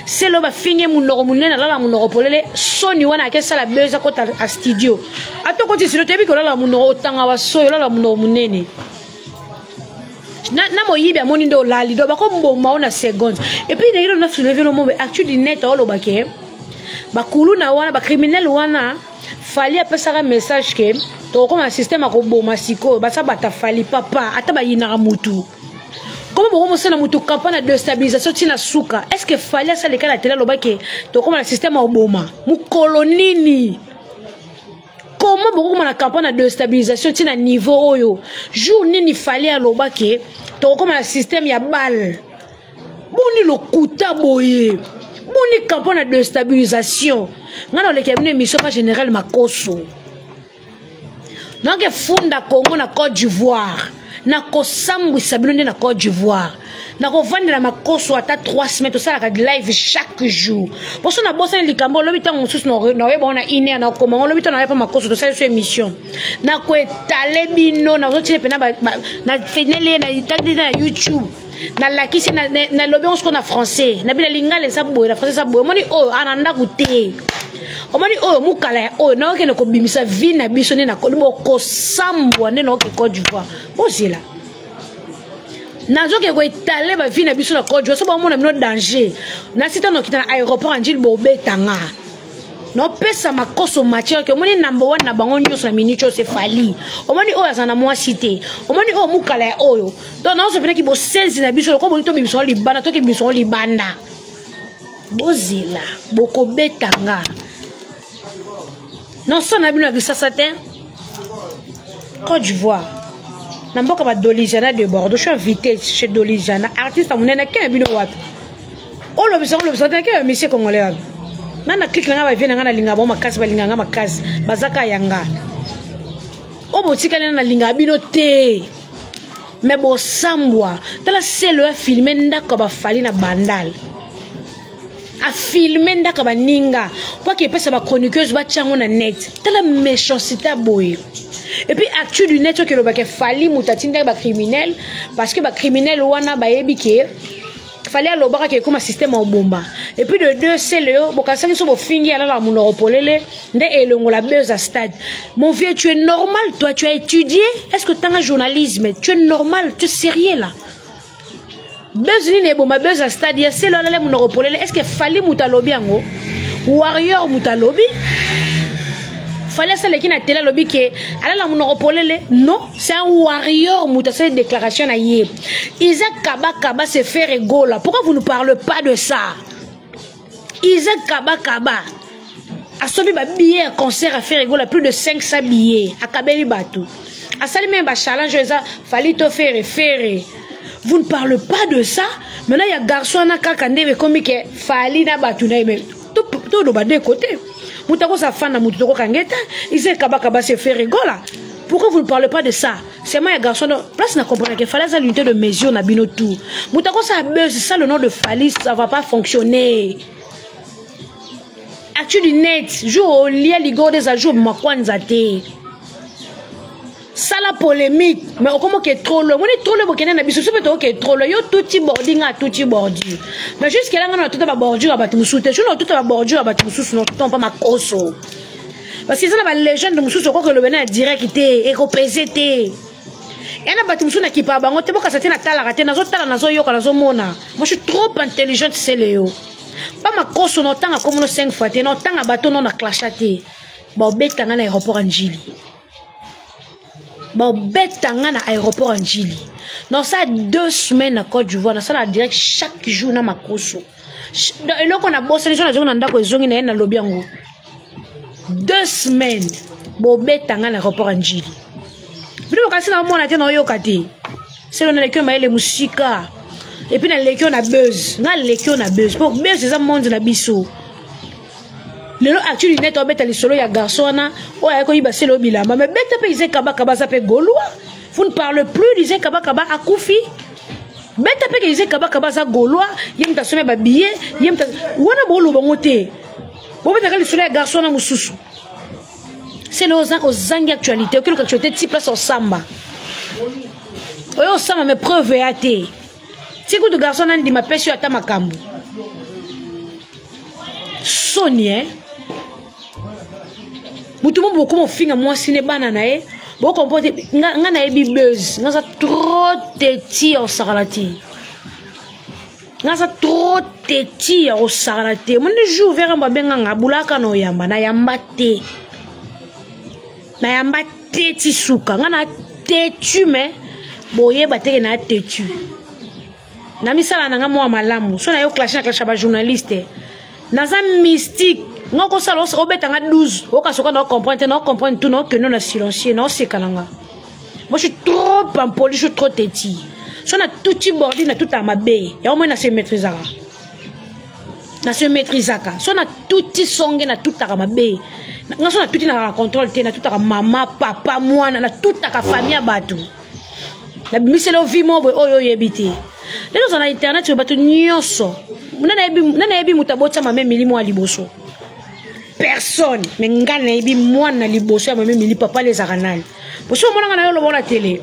C'est le ba finye munoko munena la munoko polele soni wana ke sala buzz ko ta studio. Atoko ti silo tebi ko la munoko tanga wa soyo la munoko munene. Na moyibi amoni ndo lali do bako mboma ona seconde et puis d'ailleurs on a soulevé le mot actu du net olo baké bakulu na wana ba criminel wana fali apesa un message que to comme un système a koboma siko ba sa bata fali papa ata ba yina mutu comme bon mo sala mutu campagne de stabilisation tina suka est-ce que fali ça le cas la télé lo baké to comme un système a oboma mu kolonini. Comment beaucoup de campagne de stabilisation tient à niveau oyo jour ni fallait à l'obake to comme un système ya balle boni le kuta boye boni campagne de stabilisation ngana le cabinet mission pas général makoso donc funda Congo na Côte d'Ivoire na ko sambwisa bino nde na Côte d'Ivoire na ko vandela makoso ata 3 semaines to sala ka live chaque jour poso na bossa likambo lobi tango mususu na yeba na ine na koma lobi tango na yeba makoso to sala so émission na ko etale bino na zotile pena na fenele na itadi na YouTube na lakisi na lobi on na français na bila lingale sa boye na français sa boye moni o ananda kuté omoni o mukala o na okene ko bimisa vie na biso ne na ko ko sambwa ne na ko Côte d'Ivoire bozela nazoke ko etale ba vie na biso na Côte d'Ivoire so ba mona mino danger na sita no kita na aéroport Anjili bobetanga no pesa makoso matière que omoni number 1 na bango nyoso na minute se fali omoni o azana moi cité omoni o mukala oyo donc na so pena ki bo sense na biso ko bonito biso libana to ke biso libanda bozela boko betanga non ça na bino ça satin Côte d'Ivoire na mboka ba Dolizana de Bordeaux je suis invité chez Dolizana artiste amunena ke bino wapi olo biso ke monsieur congolais nana clique nga ba vient nga na linga ba makasi ba linga nga makasi bazaka yanga obotika na linga bino te mais bo sambwa tala c'est le filmer ndako ba fali na bandal a filmer ndaka baninga pour que pesa ba chroniqueuse ba tchango na net tala méchanceté boye et puis actu du net que le ba ke fali mutatinda ba criminel parce que ba criminel wana ba yebike fallait aller au bar qui est comme un système en bomba et puis de deux c'est le bokasa qui sont au fini à la monoropolele nde et le la buzz à stade mon vieux tu es normal toi tu as étudié est-ce que tu as un journalisme tu es normal tu es sérieux là buzz ni bon ma buzz à stade ya c'est là la monoropolele est-ce que fallait mutalobi ango warrior mutalobi fallait ça les qui na télé lobby que ala la monoropolele non c'est un warrior mutasé déclaration na yé Isaac Kaba se fait rigoler pourquoi vous ne parlez pas de ça Isaac Kaba a sauvé ba billet concert à faire rigoler plus de 500 billets à Kabeli Batou a sali même ba challenge ça fallait te faire vous ne parlez pas de ça maintenant il y a garçon na kakande comme que fallait na Batou na mais tout de bas de côté Moutako sa fan na moutako kangeta, il sait Kaba se fait rigoler. Pourquoi vous ne parlez pas de ça? C'est moi, les garçons, place n'a compris qu'il fallait ça l'unité de mesure na bino tout. Moutako sa buzz, c'est ça le nom de Fali, ça va pas fonctionner. Actu du net, jour au lien ligo des ajouts, ma kwanzate. Ça la polémique, mais comment qui est trop loin? On est trop loin, on est trop loin. Yo tout petit boarding à tout petit bordure. Mais jusqu'à là, on a tout à bordure à battre moussou. Je n'ai tout à bordure à battre moussou, sinon tout pas ma cosso. Parce que ça la légende de moussou, je crois que le bénin direct était écopésé. Et on a battu moussou qui pas bango. T'es pas cassé na tala raté, nazo tala nazo yo nazo mona. Moi je suis trop intelligente, c'est Léo. Pas ma cosso, non tant à comme nos 5 fois, non tant à bateau non à clashaté. Bon bête à l'aéroport Anjili. Bon, bête tanga na aéroport Anjili. Non, ça 2 semaines à Côte d'Ivoire. Ça la direct chaque jour na makoso. Et là qu'on a bossé les gens na ndako ezongi na lobby yango. 2 semaines. Bon, bête tanga na aéroport Anjili. Puis on kasi na mona te na yokati. C'est on a lekyo maile musika. Et puis na lekyo na buzz. Na lekyo na buzz. Pour buzz c'est ça monde na biso. Le lot actuel net obet ali solo ya garçon na o ya ko yibase lo bilamba mais bête pe Isaac Kaba ça pe gaulois vous ne parlez plus d'Isaac Kaba akufi bête pe Isaac Kaba ça gaulois yem ta somé ba billet yem ta wana bolo bangote bo beta ka li solo ya garçon na mususu c'est le aux actualité que l'actualité type place au samba oyo samba me preuve ya te tiku de garçon na ndi ma pesi ata makambu Sonia Mutumo beaucoup mon finger moi si ne banana bon comporter nga na ebi buzz nga ça trop teti au saralati nga ça trop teti au saralati mon jour vers mba benga nga bulaka no yamba na yamba te ti suka nga na tetu mais boye bateke na tetu na misala na nga mo malamu so na yo clash ba journaliste naza mystique ngoko sala obetanga 12 okasoka na comprendre tout non que non na silencieux non c'est kalanga moi je suis trop impoli je suis trop têti so na tout ti bordi na tout à ma bé ya au moins na se maîtrisaka so na tout ti songe na tout à ma bé na so na tout na contrôle te na tout à maman papa moi na tout à famille batou La miselo vimo oyo yebite. Lelo za na internet yo bato nyonso. Nana yebi mutabota mame milimo aliboso. Personne. Mais ngana yebi mwana liboso ya mame mili papa les aranal. Boso mona na yo lo bona télé.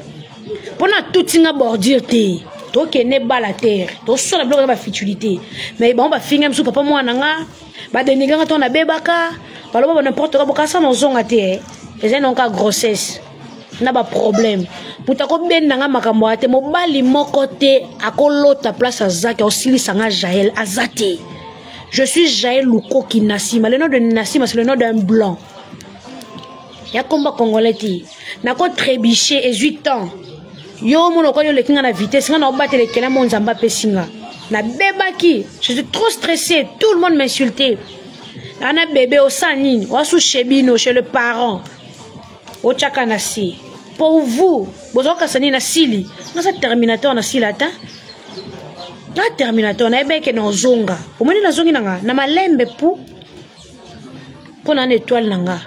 Pona tout nga bordure te. To kene ba la terre. To so la bloc ba futilité. Mais ba on ba finga msu papa mwana nga. Ba deniganga ton na bebaka. Ba lo ba n'importe quoi boka sa no zonga te. Les en ka grossesse. Na ba problème. Mutako ben nga makambo ate mobali moko te akolota place azaki osili sanga Jaël azate. Je suis Jaël Luko Nassima. Le nom de Nassima c'est le nom d'un blanc. Ya combat congolais ti. Nako trébiché et 8 ans. Yo mono ko yo le kinga na vitesse nga na obattre le kena mon zamba pesinga. Na bebaki, je suis trop stressée, tout le monde m'insultait. Ana bébé au sanine, ou sous chebino chez le parent. Au Tchakanasi. Pour vous, vous avez un sili. Nous avons terminateur na silata. Na terminateur na ebeke na zonga. Au moins na zongi nanga na malembe pour na étoile nanga.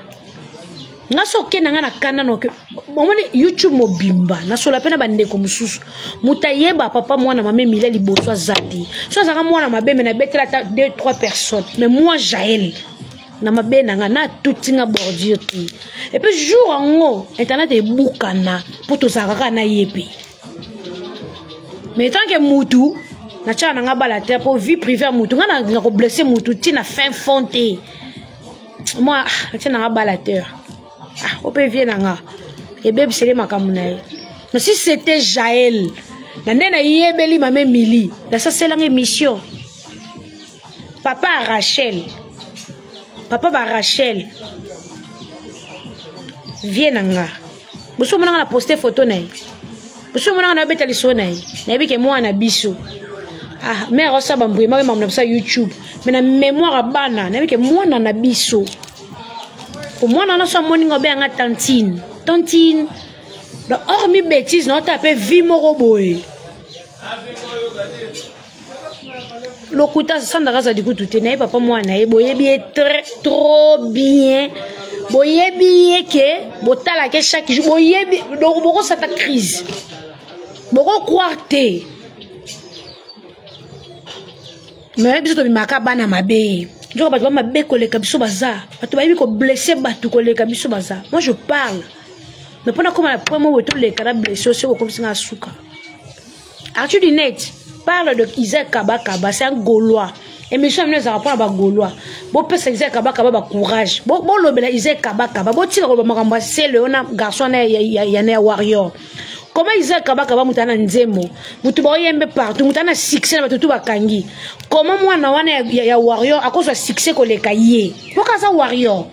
Na soke nanga na kana no ke. Au moins YouTube mobimba na sola pena bande ko mususu. Mutayeba papa mwana mame mila liboso zati. So zaka mwana mabeme na betela 2-3 personnes. Mais moi Jaël na mabe nanga na tutinga bordure ti. Et puis jour en haut internet est boukana pour tout ça na yepi. Mais tant que mutu na cha nanga bala terre pour vie privée mutu nga na ko blesser mutu ti na fin fonté. Moi cha nanga bala terre. Ah on peut venir nanga. Et bébé c'est makamuna. Mais si c'était Jaël na nena yebeli mame mili, là ça c'est l'émission. Papa Rachel. Papa ba Rachel. Viens nanga. Boso mona na poster photo nae. Boso mona na beta liso nae. Na bi ke moi na biso. Ah, mère osa bamboué ma mamu na sa YouTube. Mais na mémoire bana, na bi ke moi na biso. Pour moi na so moni ngobe nga tantine. Tantine. Donc hormis bêtise, non taper vie moroboé. Lokuta sandaraza du coup tout est papa moi na boyebi très trop bien. Boyebi que botala que chaque jour boyebi donc boko ça ta crise. Boko croire te. Mais biso to bimaka bana mabe. Njoka bato mabe koleka biso baza. Bato bayebi ko blesser bato koleka biso baza. Moi je parle. Mais pendant comment la première fois tout les cas blessés c'est comme ça souka. Arthur Dinet parle de Isaac Kabakaba, c'est un Gaulois. Et monsieur nous a rapport à Gaulois. Bon peut Isaac Kabakaba courage. Bon le Isaac Kabakaba. Bon tire le makamba c'est le garçon y a warrior. Comment Isaac Kabakaba mutana nzemo. Mutu ba yembe partout mutana succès na tout bakangi. Comment moi na wana ya warrior à cause de succès ko le kaye. Pourquoi ça warrior?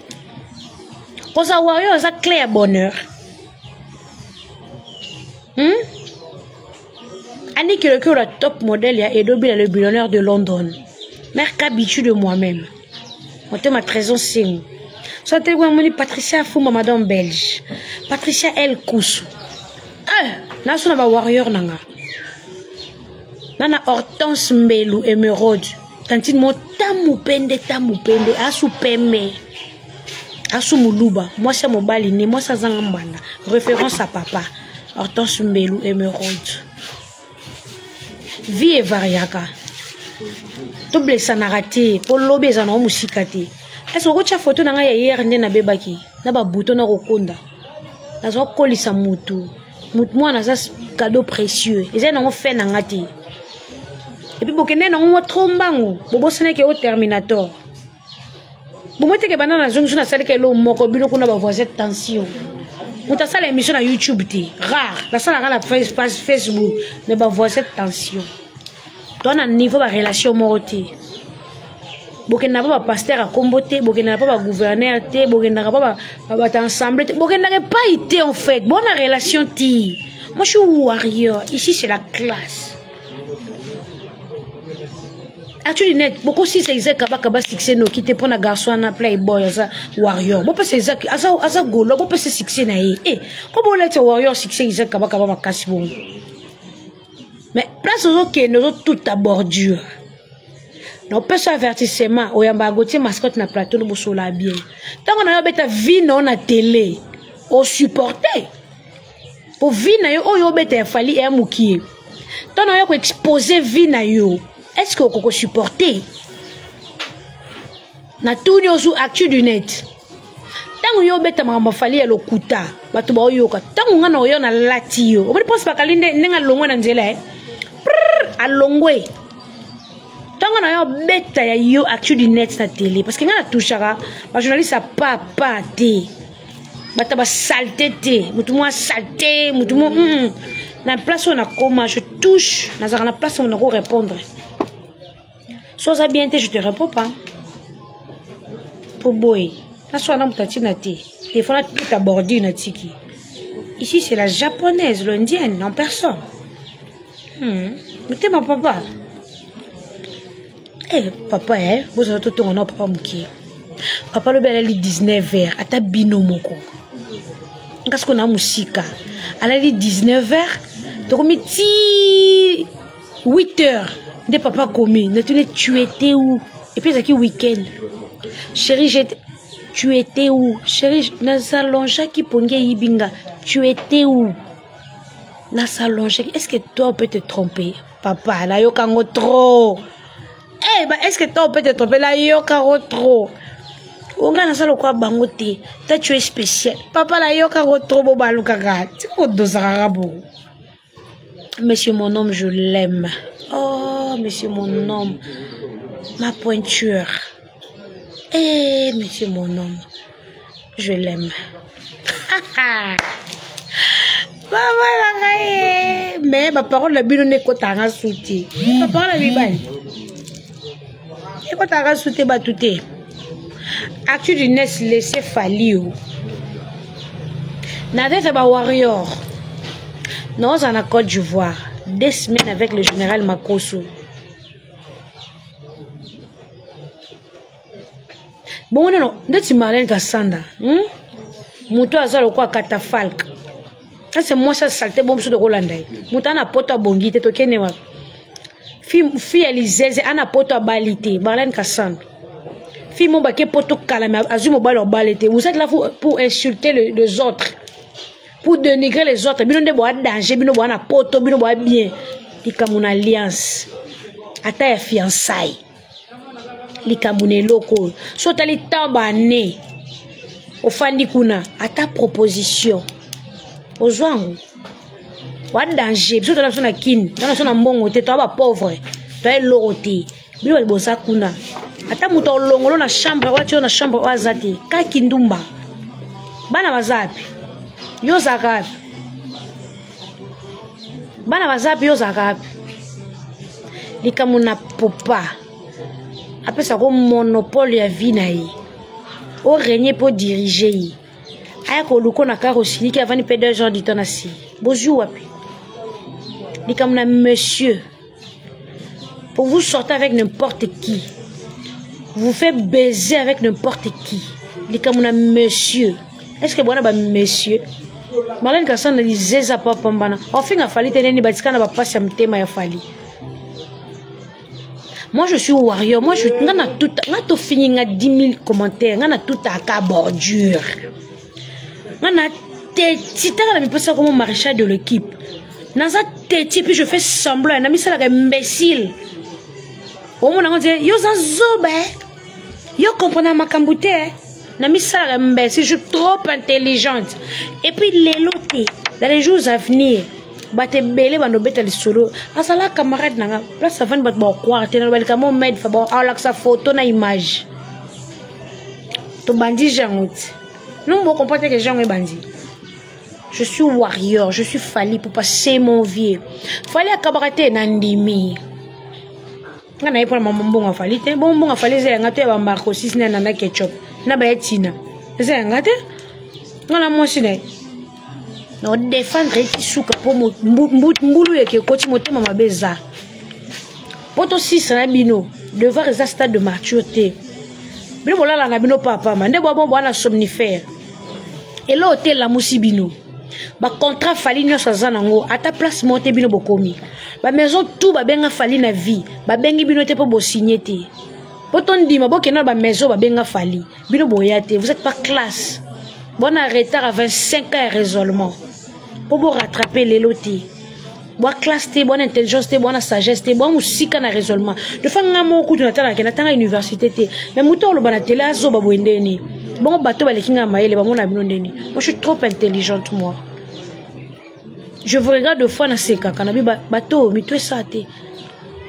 Pour ça warrior ça clair bonheur. Annie qui recule la top modèle, il y a Edobi, le billionnaire de London. Mère qu'habitude de moi-même. On te ma trésor signe. Soit tu es Patricia Fouma, madame belge. Patricia El Koussou. Là, on a warrior nanga. Nana Hortense Mbelu émeraude. Tantine mo tamupende. Asu peme. Asu muluba. Moi c'est mon balini. Moi c'est Zangambana. Référence à papa. Hortense Mbelu émeraude. Vie et variaka. Tout blessa na raté. Pour l'obé zana musikate. Est-ce que tu as photo nanga hier na bebaki? Na ba bouton na rokonda. Na zo kolisa mutu. Moi na ça cadeau précieux. Et ça na fait nanga te. Et puis bokene na ngo trombango. Bobo sene ke au terminator. Bomo te ke banana zongi na sale ke lo moko bino kuna ba voisin tension. On t'a ça l'émission à YouTube rare. La salle à la Facebook ne va voir cette tension. Toi un niveau de relation morotée. Bokena pas pasteur à comboter, bokena pas gouverneur té, bokena pas ensemble, bokena pas été en fait. Bonne relation ti. Moi je suis warrior. Ici c'est la classe. Actuellement net beaucoup si c'est Isaac Kabakaba succès no qui te prend un garçon na playboy ça warrior bon c'est Isaac asa golo bon c'est succès na eh comment là tu warrior succès Isaac Kabakaba makasi bon mais place aux autres nous tout à bordure non peut avertissement oyamba gotier mascotte na plateau no bosola bien tant on a beta vie non na télé au supporter po vie na yo oyo bete ya fali e mukie ton na yo ko exposer vie na yo est-ce que ko supporter na tout nyosu actu du net tangu yo beta mama fali ya lokuta batu ba oyoka tangu ngana oyo na lati yo obali pense bakalinde nenga longwe na nzela alongwe tangu na yo beta ya yo actu du net na télé parce que ngana touchara ba journaliste pas te bata ba saleté mutu mo saleté mutu mo na place on a comment je touche na na place on a ko répondre sois bien je te réponds pas pour boy na so na mutati na te des fois tout abordé na tiki ici c'est la japonaise l'indienne en personne mais ma papa papa vous avez tout on a papa muki papa le bel 19h ata bino moko parce qu'on a musika elle a dit 19h tu comme 8h de papa commis tu étais où et puis c'est qui week-end chérie tu étais où chérie na salon qui ponge yibinga tu étais où na salon est-ce que toi on peut te tromper papa la yokango trop est-ce que toi on peut te tromper la yokango trop on a ça le quoi bangote toi tu es spécial papa la yokango trop bo balukaka tu ko dosara bo monsieur mon homme je l'aime oh monsieur mon homme ma pointure monsieur mon homme je l'aime mais ma parole la bino ne kotanga souti ma parole la bibali e kotanga souti batute actu du nes laisser falio na tête ba warrior nous en Côte d'Ivoire 2 semaines avec le général Makosso. Bon non ndeti Marlène Kassanda muto azalo kwa catafalque c'est moi ça saleté bon de Rolanda muto na poto bongite to kenewa fi Elizeze ana poto balité Marlène Kassanda fi mon baké poto kalama azumo balo balité vous êtes là pour insulter les autres pour dénigrer les autres bino de boa danger bino boa na poto bino boa bien likamuna alliance ata ya fiançailles likamune loko so tali tambane ofandi kuna ata proposition ozwangu wa danger biso tala sona kin tala sona mbongo te to ba pauvre to e loti bino bosa kuna ata muto longolo na chambre wati na chambre wazati ka kindumba bana bazapi yo zakapi bana bazapi yo zakapi likamuna popa après ça comme monopole ya vie na yi o régner pour diriger yi aya ko luko na carrosse qui avant pe 2 jours du temps na si bonjour wapi likamuna monsieur pour vous sortir avec n'importe qui vous faites baiser avec n'importe qui likamuna monsieur est-ce que bona ba monsieur Marlène Kassanda lizeza papa mbana ofinga fali teneni batikana ba passe mtema ya fali. Moi je suis warrior, moi je ngana tout ngato fini nga 10 000 commentaires, ngana tout à ka bordure. Ngana teti tanga mi pesa comme maréchal de l'équipe. Naza teti puis je fais semblant, na mi sala ka imbécile. Au moment on dit yo za zobe. Yo comprendre makambute. Na mi sala ka imbécile, je suis trop intelligente. Et puis les lotés dans les jours à venir. Bate belé bando beta solo asala camarade nanga place avant bat ba croire te na balika mo med fa ba ala sa photo na image to bandi jangot non bon comprendre que gens est bandi. Je suis warrior, je suis fali pour passer mon vie. Fali akabarate na ndimi ngana ipo na mbongo fali te mbongo fali ze ngate ba marco 6 na na ketchup na ba etina ze ngate ngana mo sine no défendre qui souka pour mbulu yeke koti motema mabeza poto 6 na bino devoir les stade de maturité bino bolala na bino papa mande bo bwana somnifère et là hôtel la musibino ba contrat fali nyoso zanango ata place monte bino bokomi ba maison tout ba benga fali na vie ba bengi bino te po bo signer te poto ndima bo kena ba maison ba benga fali bino boyate vous êtes pas classe bon retard à 25 ans raisonnement. pour rattraper les lotis. Boa classe te, bonne intelligence te, bonne sagesse te, bonne musique na raisonnement. De fois ngamo kutu na tala ke na université te. Mais muto lo bana tela zo babwendeni. Bon bateau ba lekinga maele ba mona binondeni. Moi je suis trop intelligente moi. Je vous regarde de fois na seka kana bi bateau mi toi ça te.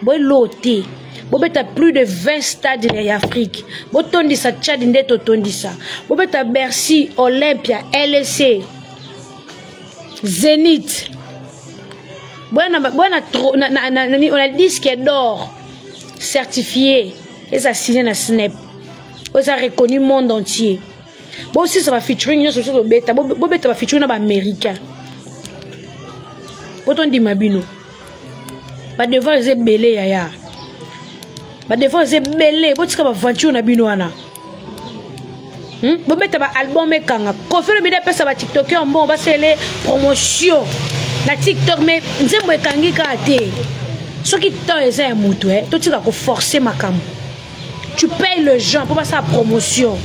Boy loté. Bobeta plus de 20 stades en Afrique. Botondi sa Tchad ndeto tondi sa. Bobeta Bercy, Olympia, LSC, Zénith. On a disque d'or certifié. Et ça signé na Snap. Et ça reconnu monde entier. Bon aussi ça va featuring sur le bêta. Bobeta va featuring na américain. Botondi mabino. Pas devant les belé yaya. Ba devant c'est belé botika ba voiture na binoana bometa ba album ekanga kofelo bida pesa ba TikToker bon ba sele promotion na TikTok mais nzembo ekangi ka te soki to eza ya mutu to tika ko forcer makambo tu payes le gens pour passer la promotion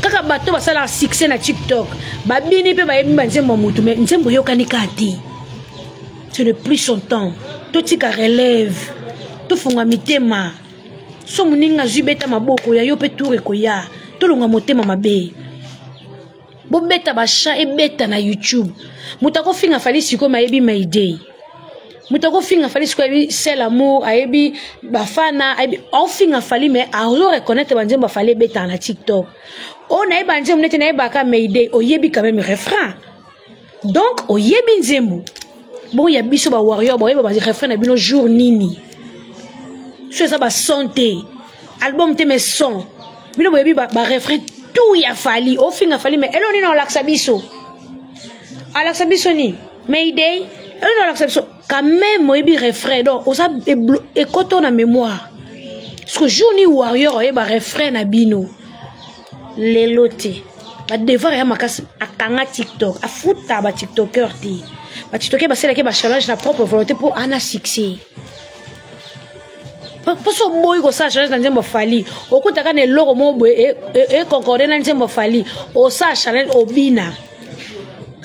kaka bato ba sala succès na TikTok ba bini pe ba yebi ba nzembo mutu mais nzembo yokani ka te ce n'est plus son temps to tika relève to funga mitema so muninga zubeta maboko ya yo pe tour ko ya to longa motema mabe bo beta ba cha e beta na YouTube mutako finga fali siko mayebi my day mutako finga fali siko yebi c'est l'amour ayebi bafana ayebi on finga fali mais a reconnaître banzemba fali beta na TikTok on a banzemba nete na yeba ka my day oyebi quand même refrain donc oyebi nzembo bon ya biso ba warrior ba yeba ba refrain na bino jour nini. C'est ça, santé. Album te mes sons. Bino boyebi ba refrain tout ya fali. Au fin a fali mais elle on est dans l'Axabiso. À l'Axabiso ni. Mayday. Elle est dans l'Axabiso. Quand même boyebi refrain donc on ça et quand on a mémoire. Parce que jour ni warrior ba refrain na bino. Les lotés. Ba devoir ya makas akanga TikTok. A futa ba TikToker ti. Ba TikToker ba c'est là que ba challenge na propre volonté pour ana succès. Parce que boy ko sa challenge na nzembo fali okutaka ne loko mo boy e concordé na nzembo fali o sa challenge obina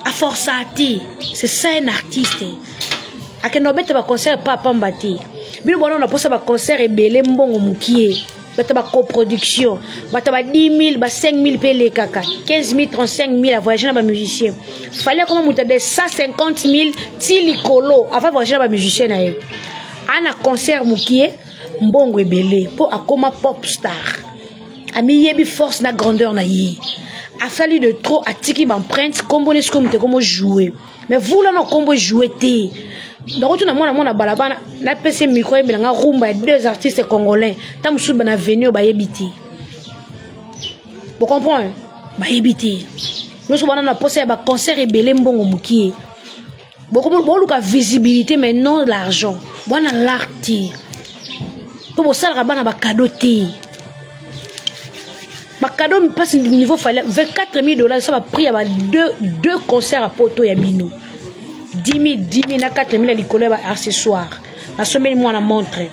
a forçati c'est ça un artiste akeno bete ba concert papa mbati bino bona on a posa ba concert ebele mbongo mukie bete ba coproduction bata ba 10 000 ba 5 000 pele kaka 15 000 35 000 à voyager na ba musicien fallait comment muta de 150 000 ti likolo avant voyager na ba musicien na ye ana concert mukie mbongo ebele pour akoma pop star ami yebi force na grandeur na yi a fallu de trop atiki m'empreinte combo les comme te comme jouer mais vous là non combo jouer té donc tu na mona balabana na PC micro ebela nga rumba deux artistes congolais tam sou bana venir ba yebiti vous comprenez ba yebiti nous sommes na poser ba concert ebele mbongo mukie beaucoup luka visibilité mais non l'argent bona l'arti pour ça la bana ba cadeau té ba cadeau me passe niveau fallait 24 000 $, ça va prix à deux concerts à poto ya bino 10 000 na 4 000 likolo ba accessoire na semaine moi na montre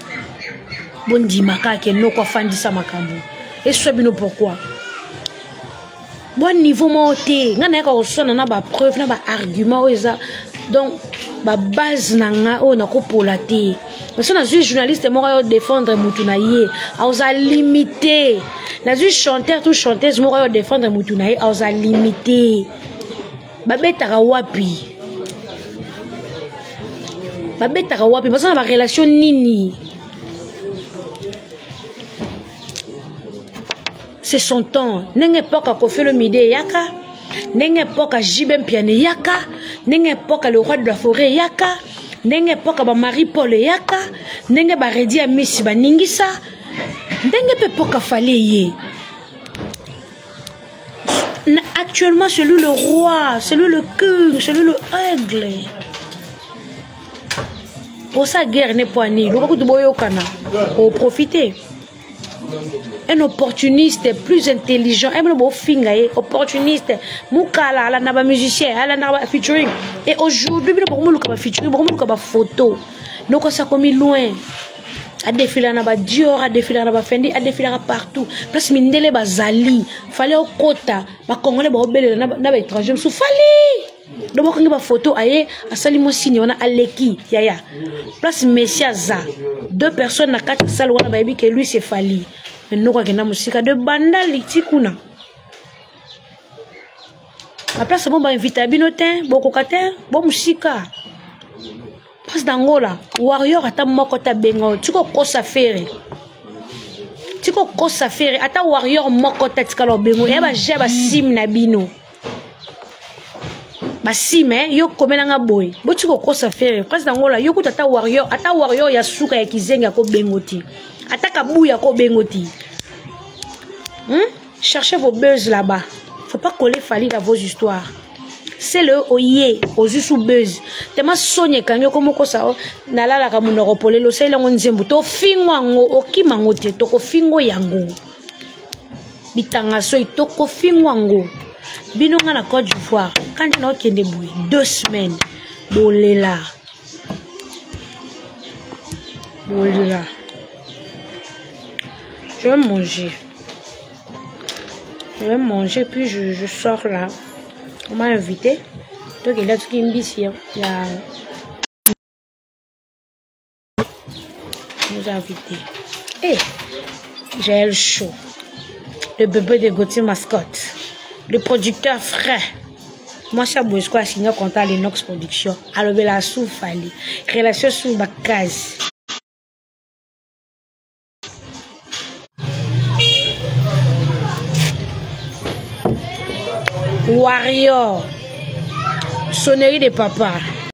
bon di makake no ko fandisa makambo et so bino pourquoi bon niveau monté ngana ka osona na ba preuve na ba argument eza donc ba base nanga o na ko polate parce que na journaliste mo yo défendre mutu na ye a limité na chanteur tout chanteuse mo yo défendre mutu na ye a limité ba betaka wapi parce que na ba relation nini c'est son temps n'enge pas ko fait le midi yaka n'enge pas Jibem Piane yaka n'enge pas le roi de la forêt yaka n'enge pas ba Marie Paul yaka n'enge ba Redi a Messi ba ningisa n'enge pas ka fallait actuellement c'est lui le roi c'est lui le king c'est lui le aigle pour ça guerre n'est pas ni le beaucoup de boyo kana pour profiter. Un opportuniste plus intelligent, un bon finga opportuniste, mukala la naba musicien, la naba featuring. Et aujourd'hui, beaucoup de featuring, beaucoup de photos. Donc ça comme loin. A défiler naba Dior, a défiler naba Fendi, a défiler partout. Place mindele bazali, fallait au quota, ba congolais ba obele naba étranger, sou fali. Donc on a photo aye asali mo signe on a aleki yaya place Messia za 2 personnes na kati salle wana baby que lui c'est Fally mais nous quoi que na musika de banda litikuna a place bon ba inviter binotin boko kate bon musika place d'Angola warrior ata moko ta bengo tiko kosa fere tiko kosa fere ata warrior moko ta tikalo bengo ya ba jeba sim na bino basime yo komena nga boy botiko kosa fere place d'Angola yo kuta ata warrior ya suka ya kizenga ko bengoti ata kabuya ko bengoti cherchez vos buzz là-bas. Faut pas coller Fally dans vos histoires. C'est le oye, aux sous buzz. Tellement sonné quand yo comme ça na la la kamu noropole lo sai la ngonzembu to fingwa ngo okimango te to ko fingo yango. Bitanga so to ko fingwa ngo. Bino nga na Côte d'Ivoire quand on kende boui 2 semaines bolela. Bolela. Je vais manger. Je vais manger, puis je sors là. On m'a invité. Donc il y a tout qui me dit ici. Il y a... nous a invité. Et j'ai le show. Le bébé de Gauthier Mascotte. Le producteur frais. Moi, je suis quoi signé contre l'Inox Production. Alors, la sous Fally. Relation sous ma case. Warrior, sonnerie de papa.